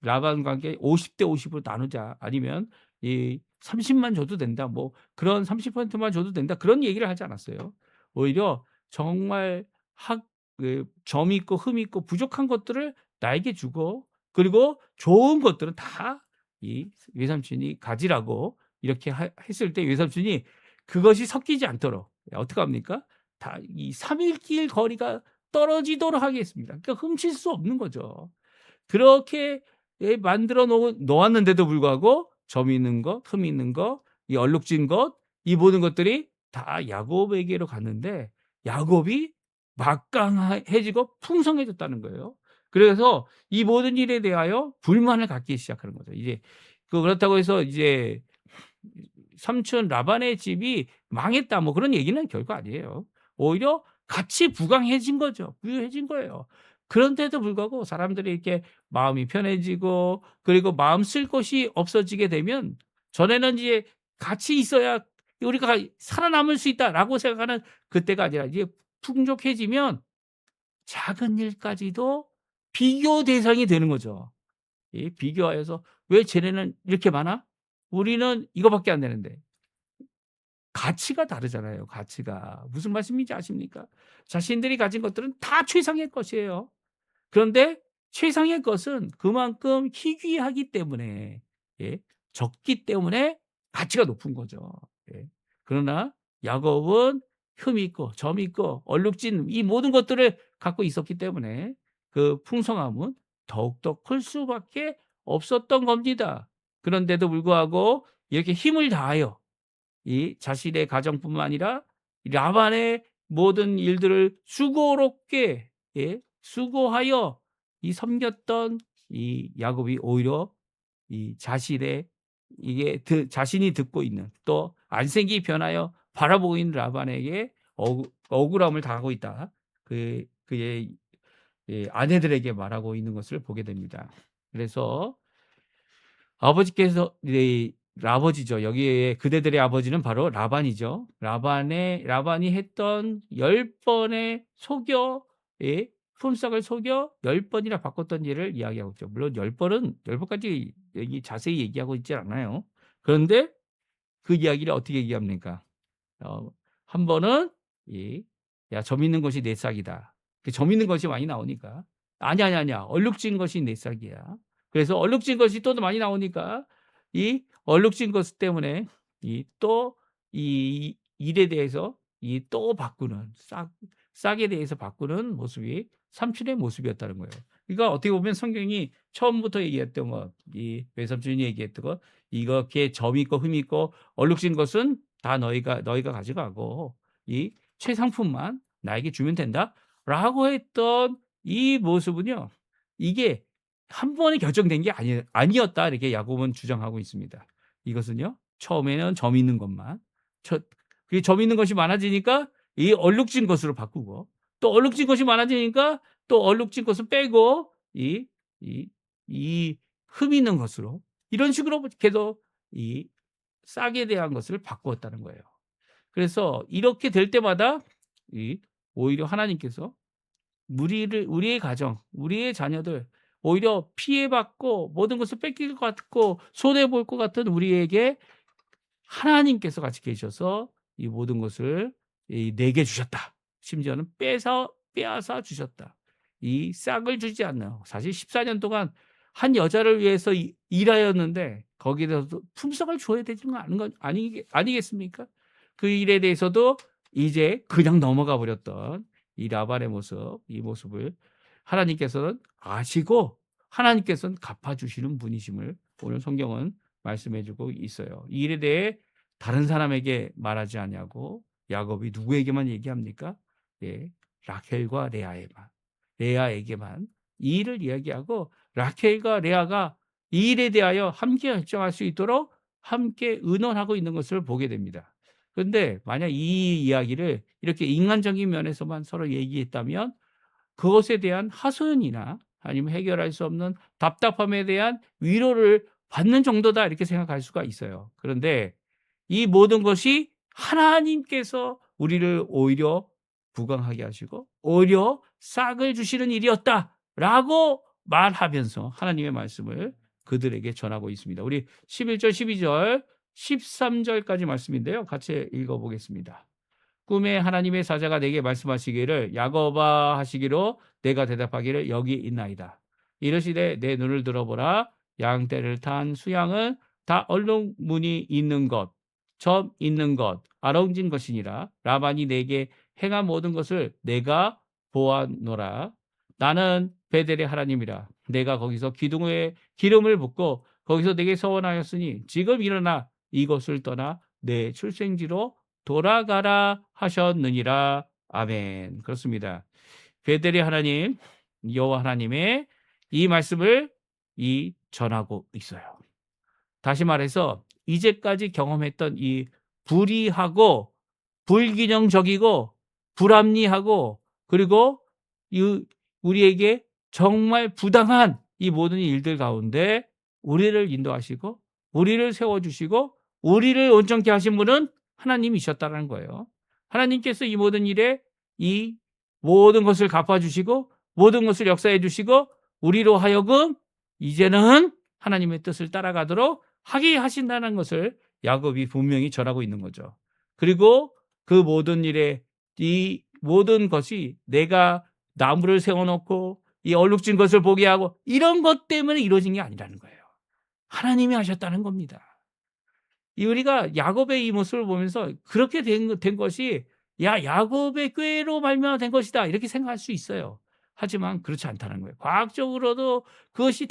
라반과 함께 50대 50으로 나누자. 아니면 이 30만 줘도 된다. 뭐 그런 30%만 줘도 된다. 그런 얘기를 하지 않았어요. 오히려 정말 점 있고 흠 있고 부족한 것들을 나에게 주고 그리고 좋은 것들은 다 이 외삼촌이 가지라고 이렇게 했을 때 외삼촌이 그것이 섞이지 않도록 어떻게 합니까? 다 이 3일 거리가 떨어지도록 하겠습니다. 그러니까 훔칠 수 없는 거죠. 그렇게 만들어 놓았는데도 불구하고 점 있는 것, 흠 있는 것, 이 얼룩진 것, 이 모든 것들이 다 야곱에게로 갔는데 야곱이 막강해지고 풍성해졌다는 거예요. 그래서 이 모든 일에 대하여 불만을 갖기 시작하는 거죠. 이제 그렇다고 해서 이제 삼촌 라반의 집이 망했다 뭐 그런 얘기는 결코 아니에요. 오히려 같이 부강해진 거죠. 부유해진 거예요. 그런데도 불구하고 사람들이 이렇게 마음이 편해지고 그리고 마음 쓸 곳이 없어지게 되면 전에는 이제 같이 있어야 우리가 살아남을 수 있다라고 생각하는 그때가 아니라 이제 풍족해지면 작은 일까지도 비교 대상이 되는 거죠. 이 비교하여서 '왜 쟤네는 이렇게 많아? 우리는 이거밖에 안 되는데.' 가치가 다르잖아요, 가치가. 무슨 말씀인지 아십니까? 자신들이 가진 것들은 다 최상의 것이에요. 그런데 최상의 것은 그만큼 희귀하기 때문에 예 적기 때문에 가치가 높은 거죠. 예. 그러나 야곱은 흠이 있고 점이 있고 얼룩진 이 모든 것들을 갖고 있었기 때문에 그 풍성함은 더욱더 클 수밖에 없었던 겁니다. 그런데도 불구하고 이렇게 힘을 다하여 이 자신의 가정뿐만 아니라 라반의 모든 일들을 수고롭게 수고하여 이 섬겼던 이 야곱이 오히려 이 자신의 자신이 듣고 있는 또 안색이 변하여 바라보고 있는 라반에게 억울함을 당하고 있다. 그의 아내들에게 말하고 있는 것을 보게 됩니다. 그래서 아버지께서 아버지죠. 여기에 그대들의 아버지는 바로 라반이죠. 라반이 했던 10번의 품삯을 속여 10번이나 바꿨던 일을 이야기하고 있죠. 물론 10번까지 자세히 얘기하고 있지 않아요. 그런데 그 이야기를 어떻게 얘기합니까? 한 번은 "야 점 있는 것이 내 싹이다." 그 점 있는 것이 많이 나오니까 "아니야, 아니야, 아니야. 얼룩진 것이 내 싹이야." 그래서 얼룩진 것이 또 많이 나오니까 이 얼룩진 것 때문에 이 일에 대해서 또 바꾸는 싹에 대해서 바꾸는 모습이 삼촌의 모습이었다는 거예요. 그러니까 어떻게 보면 성경이 처음부터 얘기했던 것, 이 외삼촌이 얘기했던 것, 이렇게 점이 있고 흠이 있고 얼룩진 것은 다 너희가 가져가고 이 최상품만 나에게 주면 된다라고 했던 이 모습은요. 이게 한 번에 결정된 게 아니었다 이렇게 야곱은 주장하고 있습니다. 이것은요. 처음에는 점 있는 것만 그 점 있는 것이 많아지니까 이 얼룩진 것으로 바꾸고 또 얼룩진 것이 많아지니까 또 얼룩진 것을 빼고 이 흠 있는 것으로 이런 식으로 계속 이 싹에 대한 것을 바꾸었다는 거예요. 그래서 이렇게 될 때마다 오히려 하나님께서 우리의 가정, 우리의 자녀들 오히려 피해받고 모든 것을 뺏길 것 같고 손해 볼 것 같은 우리에게 하나님께서 같이 계셔서 이 모든 것을 내게 주셨다. 심지어는 빼앗아 주셨다. 이 싹을 주지 않나요? 사실 14년 동안 한 여자를 위해서 일하였는데 거기에 대해서도 품삯을 줘야 되지는 않은 건 아니겠습니까? 그 일에 대해서도 이제 그냥 넘어가 버렸던 이 라반의 모습, 이 모습을 하나님께서는 아시고 하나님께서는 갚아주시는 분이심을 오늘 성경은 말씀해주고 있어요. 이 일에 대해 다른 사람에게 말하지 않냐고 야곱이 누구에게만 얘기합니까? 예, 라켈과 레아에게만 이 일을 이야기하고 라켈과 레아가 이 일에 대하여 함께 결정할 수 있도록 함께 의논하고 있는 것을 보게 됩니다. 그런데 만약 이 이야기를 이렇게 인간적인 면에서만 서로 얘기했다면 그것에 대한 하소연이나 아니면 해결할 수 없는 답답함에 대한 위로를 받는 정도다 이렇게 생각할 수가 있어요. 그런데 이 모든 것이 하나님께서 우리를 오히려 부강하게 하시고 오히려 싹을 주시는 일이었다라고 말하면서 하나님의 말씀을 그들에게 전하고 있습니다. 우리 11절, 12절, 13절까지 말씀인데요. 같이 읽어보겠습니다. 꿈에 하나님의 사자가 내게 말씀하시기를 야곱아 하시기로 내가 대답하기를 여기 있나이다. 이르시되 내 눈을 들어보라. 양떼를 탄 수양은 다 얼룩무늬 있는 것, 점 있는 것, 아롱진 것이니라. 라반이 내게 행한 모든 것을 내가 보았노라. 나는 베델의 하나님이라. 내가 거기서 기둥에 기름을 붓고 거기서 내게 서원하였으니 지금 일어나 이곳을 떠나 내 출생지로 돌아가라 하셨느니라. 아멘. 그렇습니다. 베델의 하나님, 여호와 하나님의 이 말씀을 전하고 있어요. 다시 말해서 이제까지 경험했던 이 불의하고 불균형적이고 불합리하고 그리고 우리에게 정말 부당한 이 모든 일들 가운데 우리를 인도하시고 우리를 세워주시고 우리를 온전케 하신 분은 하나님이셨다는 거예요. 하나님께서 이 모든 일에 이 모든 것을 갚아주시고 모든 것을 역사해 주시고 우리로 하여금 이제는 하나님의 뜻을 따라가도록 하게 하신다는 것을 야곱이 분명히 전하고 있는 거죠. 그리고 그 모든 일에 이 모든 것이 내가 나무를 세워놓고 이 얼룩진 것을 보게 하고 이런 것 때문에 이루어진 게 아니라는 거예요. 하나님이 하셨다는 겁니다. 우리가 야곱의 이 모습을 보면서 그렇게 된 것이 야곱의 꾀로 말미암아 된 것이다 이렇게 생각할 수 있어요. 하지만 그렇지 않다는 거예요. 과학적으로도 그것이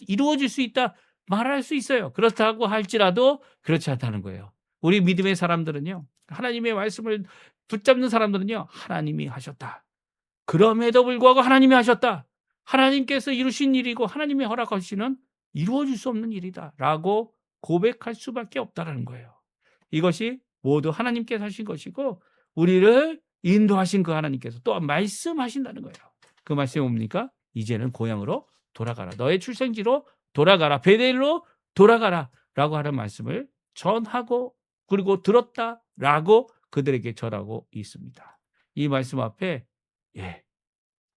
이루어질 수 있다 말할 수 있어요. 그렇다고 할지라도 그렇지 않다는 거예요. 우리 믿음의 사람들은요. 하나님의 말씀을 붙잡는 사람들은요. 하나님이 하셨다. 그럼에도 불구하고 하나님이 하셨다. 하나님께서 이루신 일이고 하나님이 허락하시는 이루어질 수 없는 일이다 라고 고백할 수밖에 없다는 거예요. 이것이 모두 하나님께서 하신 것이고 우리를 인도하신 그 하나님께서 또 말씀하신다는 거예요. 그 말씀이 뭡니까? 이제는 고향으로 돌아가라. 너의 출생지로 돌아가라. 베델로 돌아가라 라고 하는 말씀을 전하고 그리고 들었다라고 그들에게 전하고 있습니다. 이 말씀 앞에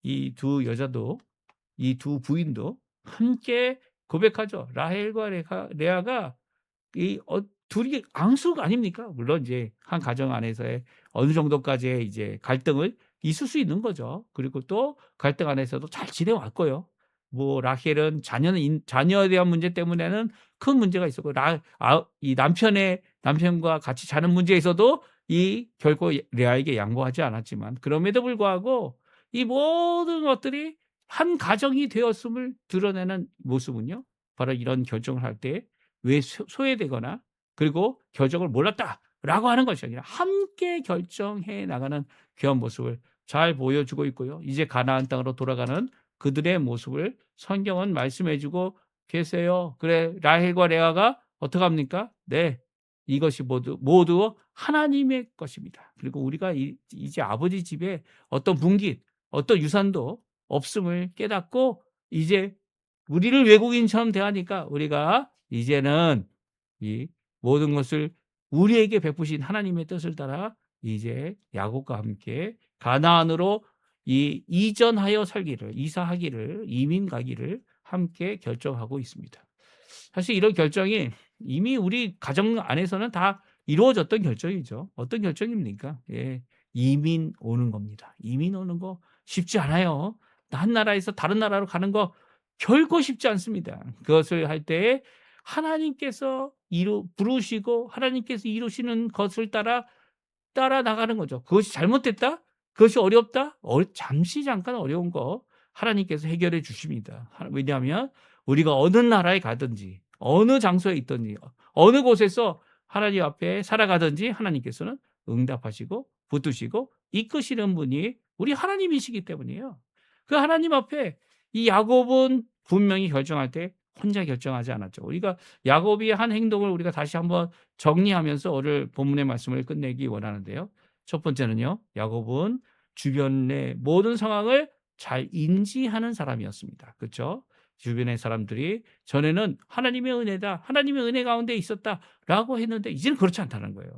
이 두 여자도 이 두 부인도 함께 고백하죠. 라헬과 레아가 둘이 앙숙 아닙니까? 물론 이제 한 가정 안에서의 어느 정도까지의 이제 갈등을 있을 수 있는 거죠. 그리고 또 갈등 안에서도 잘 지내왔고요. 뭐 라헬은 자녀에 대한 문제 때문에는 큰 문제가 있었고 이 남편과 같이 자는 문제에서도 결코 레아에게 양보하지 않았지만 그럼에도 불구하고 이 모든 것들이 한 가정이 되었음을 드러내는 모습은요. 바로 이런 결정을 할 때 왜 소외되거나 그리고 결정을 몰랐다라고 하는 것이 아니라 함께 결정해 나가는 귀한 모습을 잘 보여주고 있고요. 이제 가나안 땅으로 돌아가는 그들의 모습을 성경은 말씀해 주고 계세요. 그래 라헬과 레아가 어떻게 합니까? 네. 이것이 모두 하나님의 것입니다. 그리고 우리가 이제 아버지 집에 어떤 분깃, 어떤 유산도 없음을 깨닫고 이제 우리를 외국인처럼 대하니까 우리가 이제는 이 모든 것을 우리에게 베푸신 하나님의 뜻을 따라 이제 야곱과 함께 가나안으로 이전하여 살기를 이사하기를 이민 가기를 함께 결정하고 있습니다. 사실 이런 결정이 이미 우리 가정 안에서는 다 이루어졌던 결정이죠. 어떤 결정입니까? 이민 오는 겁니다. 이민 오는 거 쉽지 않아요. 한 나라에서 다른 나라로 가는 거 결코 쉽지 않습니다. 그것을 할 때에 하나님께서 부르시고 하나님께서 이루시는 것을 따라 나가는 거죠. 그것이 잘못됐다? 그것이 어렵다? 잠시 잠깐 어려운 거 하나님께서 해결해 주십니다. 왜냐하면 우리가 어느 나라에 가든지 어느 장소에 있든지 어느 곳에서 하나님 앞에 살아가든지 하나님께서는 응답하시고 붙드시고 이끄시는 분이 우리 하나님이시기 때문이에요. 그 하나님 앞에 이 야곱은 분명히 결정할 때 혼자 결정하지 않았죠. 우리가 야곱이 한 행동을 우리가 다시 한번 정리하면서 오늘 본문의 말씀을 끝내기 원하는데요. 첫 번째는요. 야곱은 주변의 모든 상황을 잘 인지하는 사람이었습니다. 그렇죠? 주변의 사람들이 전에는 하나님의 은혜다, 하나님의 은혜 가운데 있었다라고 했는데 이제는 그렇지 않다는 거예요.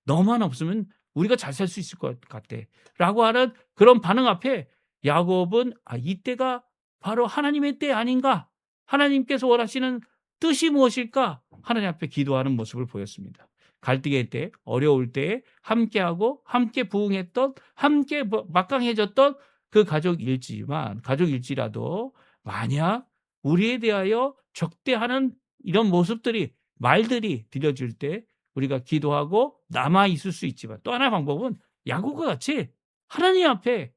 너만 없으면 우리가 잘 살 수 있을 것 같아라고 하는 그런 반응 앞에 야곱은 이때가 바로 하나님의 때 아닌가? 하나님께서 원하시는 뜻이 무엇일까? 하나님 앞에 기도하는 모습을 보였습니다. 갈등의 때, 어려울 때 함께하고 함께 부응했던, 함께 막강해졌던 그 가족일지라도 만약 우리에 대하여 적대하는 이런 모습들이, 말들이 들려질 때 우리가 기도하고 남아 있을 수 있지만 또 하나의 방법은 야곱과 같이 하나님 앞에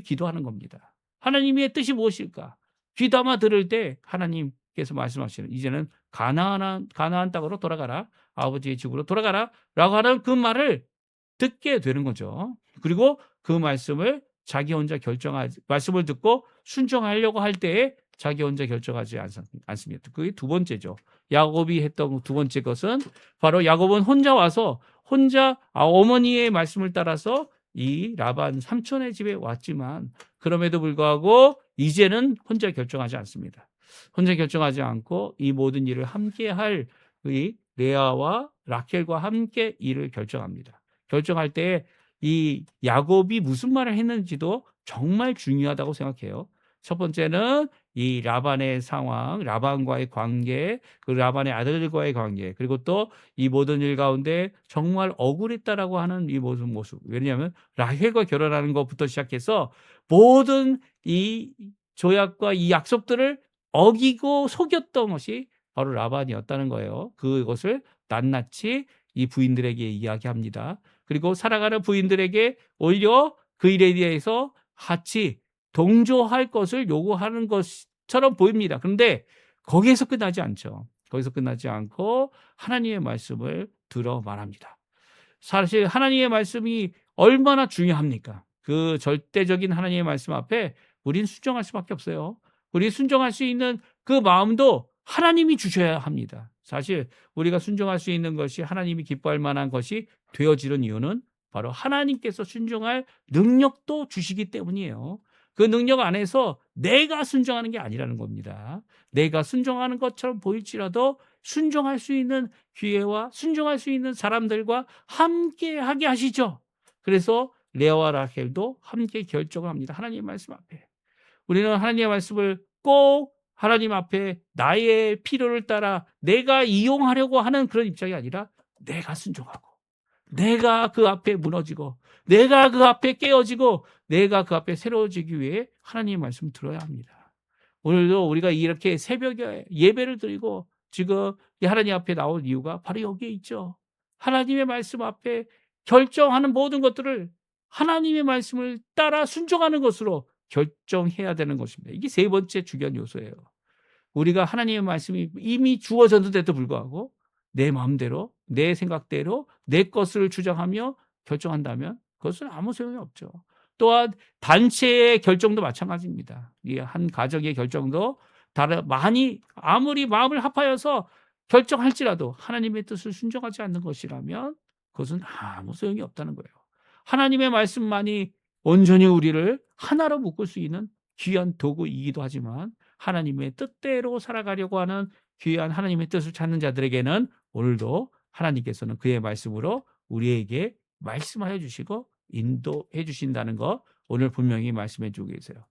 기도하는 겁니다. 하나님의 뜻이 무엇일까? 귀담아 들을 때 하나님께서 말씀하시는 이제는 가나안 땅으로 돌아가라. 아버지의 집으로 돌아가라. 라고 하는 그 말을 듣게 되는 거죠. 그리고 그 말씀을 자기 혼자 말씀을 듣고 순종하려고 할 때에 자기 혼자 결정하지 않습니다. 그게 두 번째죠. 야곱이 했던 두 번째 것은 바로 야곱은 혼자 와서 어머니의 말씀을 따라서 이 라반 삼촌의 집에 왔지만 그럼에도 불구하고 이제는 혼자 결정하지 않습니다. 혼자 결정하지 않고 이 모든 일을 함께 할 이 레아와 라켈과 함께 일을 결정합니다. 결정할 때 이 야곱이 무슨 말을 했는지도 정말 중요하다고 생각해요. 첫 번째는 이 라반의 상황, 라반과의 관계, 그 라반의 아들들과의 관계, 그리고 또 이 모든 일 가운데 정말 억울했다라고 하는 이 모든 모습. 왜냐하면 라헬과 결혼하는 것부터 시작해서 모든 이 조약과 이 약속들을 어기고 속였던 것이 바로 라반이었다는 거예요. 그것을 낱낱이 이 부인들에게 이야기합니다. 그리고 살아가는 부인들에게 오히려 그 일에 대해서 같이 동조할 것을 요구하는 것처럼 보입니다. 그런데 거기에서 끝나지 않죠. 거기서 끝나지 않고 하나님의 말씀을 들어 말합니다. 사실 하나님의 말씀이 얼마나 중요합니까? 그 절대적인 하나님의 말씀 앞에 우린 순종할 수밖에 없어요. 우리 순종할 수 있는 그 마음도 하나님이 주셔야 합니다. 사실 우리가 순종할 수 있는 것이 하나님이 기뻐할 만한 것이 되어지는 이유는 바로 하나님께서 순종할 능력도 주시기 때문이에요. 그 능력 안에서 내가 순종하는 게 아니라는 겁니다. 내가 순종하는 것처럼 보일지라도 순종할 수 있는 기회와 순종할 수 있는 사람들과 함께 하게 하시죠. 그래서 레아와 라헬도 함께 결정을 합니다. 하나님의 말씀 앞에. 우리는 하나님의 말씀을 꼭 하나님 앞에 나의 필요를 따라 내가 이용하려고 하는 그런 입장이 아니라 내가 순종하고 내가 그 앞에 무너지고 내가 그 앞에 깨어지고 내가 그 앞에 새로워지기 위해 하나님의 말씀을 들어야 합니다. 오늘도 우리가 이렇게 새벽에 예배를 드리고 지금 하나님 앞에 나올 이유가 바로 여기에 있죠. 하나님의 말씀 앞에 결정하는 모든 것들을 하나님의 말씀을 따라 순종하는 것으로 결정해야 되는 것입니다. 이게 세 번째 중요한 요소예요. 우리가 하나님의 말씀이 이미 주어졌는데도 불구하고 내 마음대로 내 생각대로 내 것을 주장하며 결정한다면 그것은 아무 소용이 없죠. 또한 단체의 결정도 마찬가지입니다. 이 한 가정의 결정도 많이 아무리 마음을 합하여서 결정할지라도 하나님의 뜻을 순종하지 않는 것이라면 그것은 아무 소용이 없다는 거예요. 하나님의 말씀만이 온전히 우리를 하나로 묶을 수 있는 귀한 도구이기도 하지만 하나님의 뜻대로 살아가려고 하는 귀한 하나님의 뜻을 찾는 자들에게는 오늘도 하나님께서는 그의 말씀으로 우리에게 말씀하여 주시고 인도해 주신다는 거 오늘 분명히 말씀해 주고 계세요.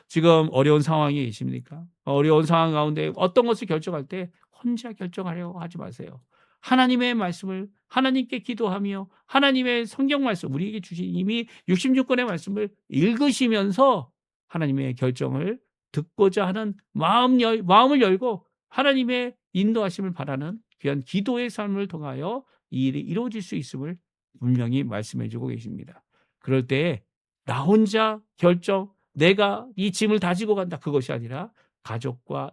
지금 어려운 상황이 계십니까? 어려운 상황 가운데 어떤 것을 결정할 때 혼자 결정하려고 하지 마세요. 하나님의 말씀을 하나님께 기도하며 하나님의 성경 말씀 우리에게 주신 이미 66권의 말씀을 읽으시면서 하나님의 결정을 듣고자 하는 마음을 열고 하나님의 인도하심을 바라는 귀한 기도의 삶을 통하여 이 일이 이루어질 수 있음을 분명히 말씀해 주고 계십니다. 그럴 때 나 혼자 결정, 내가 이 짐을 다 지고 간다. 그것이 아니라 가족과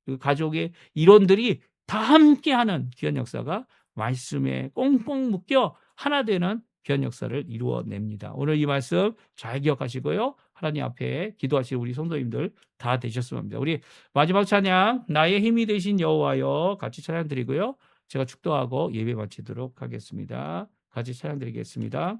그 가족의 일원들이 다 함께하는 귀한 역사가 말씀에 꽁꽁 묶여 하나 되는 귀한 역사를 이루어냅니다. 오늘 이 말씀 잘 기억하시고요. 하나님 앞에 기도하실 우리 성도님들 다 되셨으면 합니다. 우리 마지막 찬양 나의 힘이 되신 여호와여 같이 찬양 드리고요. 제가 축도하고 예배 마치도록 하겠습니다. 같이 찬양 드리겠습니다.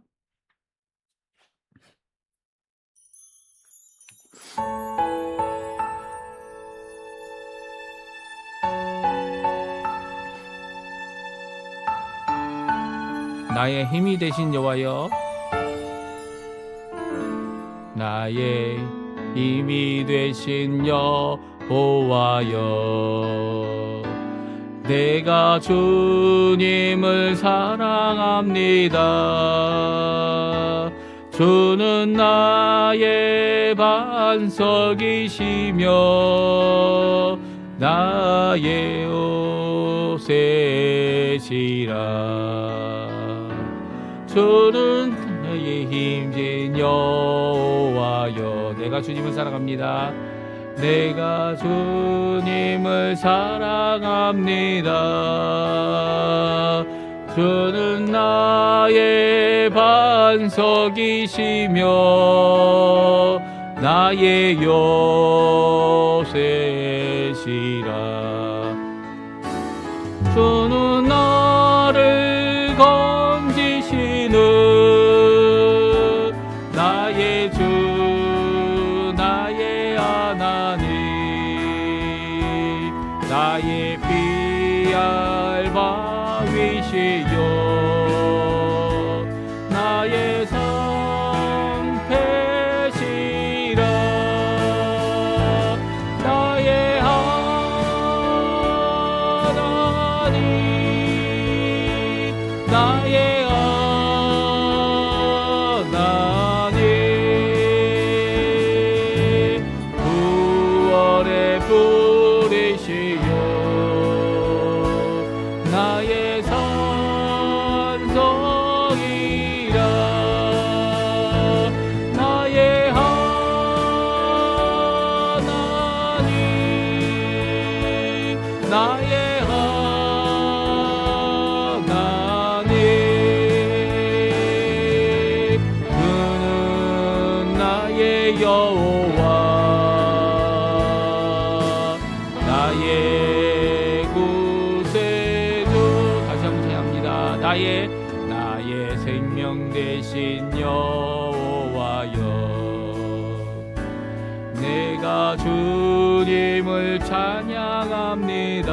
나의 힘이 되신 여호와여, 나의 힘이 되신 여호와여, 내가 주님을 사랑합니다. 주는 나의 반석이시며 나의 요새시라. 주는 나의 힘진 여호와여, 내가 주님을 사랑합니다. 내가 주님을 사랑합니다. 주는 나의 반석이시며 나의 요새시라. 주는 나를 건지시는 나의 주 나의 하나님, 나의 피할 바위시여 나의 상패시라. 나의 하나님, 나의 하나님, 구원의 뿌리시여 나의 산성이라. 나의 하나님, 나의 하나님, 그는 나의 여호와, 나의 구세주. 다시 한번 찬양합니다. 나의 생명 되신 여호와여, 내가 주님을 찬양합니다.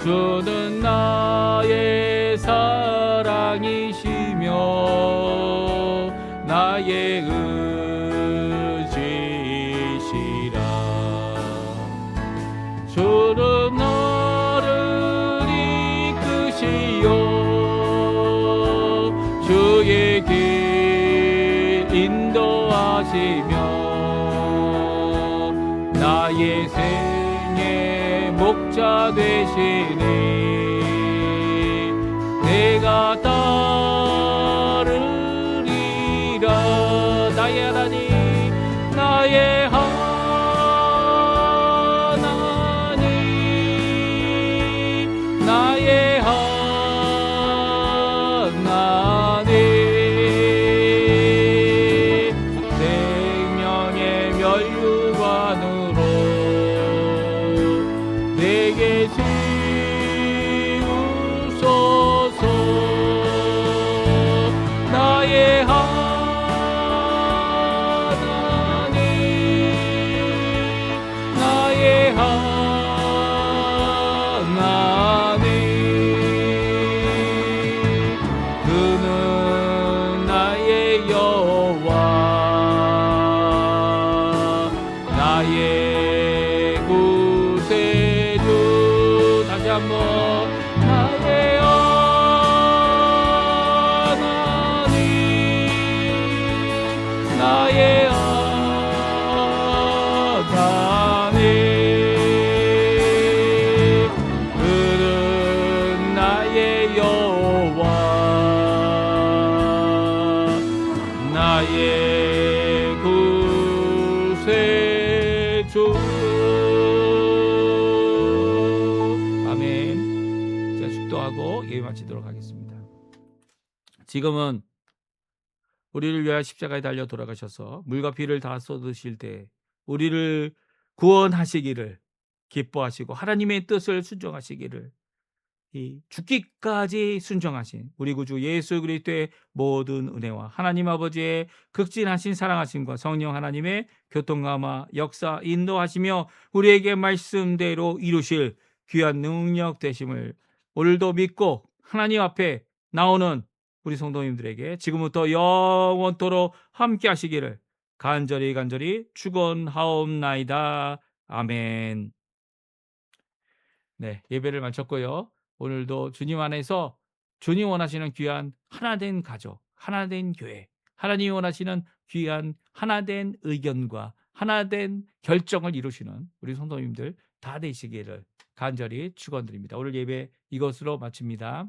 주는 나의 사랑이시며 나의 의지시라. 주는 나를 이끄시어 주의 길 인도하시며 나의 생의 목자 되시니 내가 따르리라. 나의 하나님, 나의 하나님, 나의 하나님, 생명의 멸류관으로 내게 지우소서. 나의 하나님, 나의 하나님, 그는 나의 여호와, 나의 구세주. 다시 한번 나의 하나님, 나의 하나님, 그는 나의 여호와, 나의 기도하고 예배 마치도록 하겠습니다. 지금은 우리를 위하여 십자가에 달려 돌아가셔서 물과 피를 다 쏟으실 때 우리를 구원하시기를 기뻐하시고 하나님의 뜻을 순종하시기를 이 죽기까지 순종하신 우리 구주 예수 그리스도의 모든 은혜와 하나님 아버지의 극진하신 사랑하심과 성령 하나님의 교통감화 역사 인도하시며 우리에게 말씀대로 이루실 귀한 능력 되심을 오늘도 믿고 하나님 앞에 나오는 우리 성도님들에게 지금부터 영원토록 함께 하시기를 간절히 축원하옵나이다. 아멘. 네, 예배를 마쳤고요. 오늘도 주님 안에서 주님 원하시는 귀한 하나된 가족, 하나된 교회, 하나님이 원하시는 귀한 하나된 의견과 하나된 결정을 이루시는 우리 성도님들 다 되시기를 간절히 축원드립니다. 오늘 예배 이것으로 마칩니다.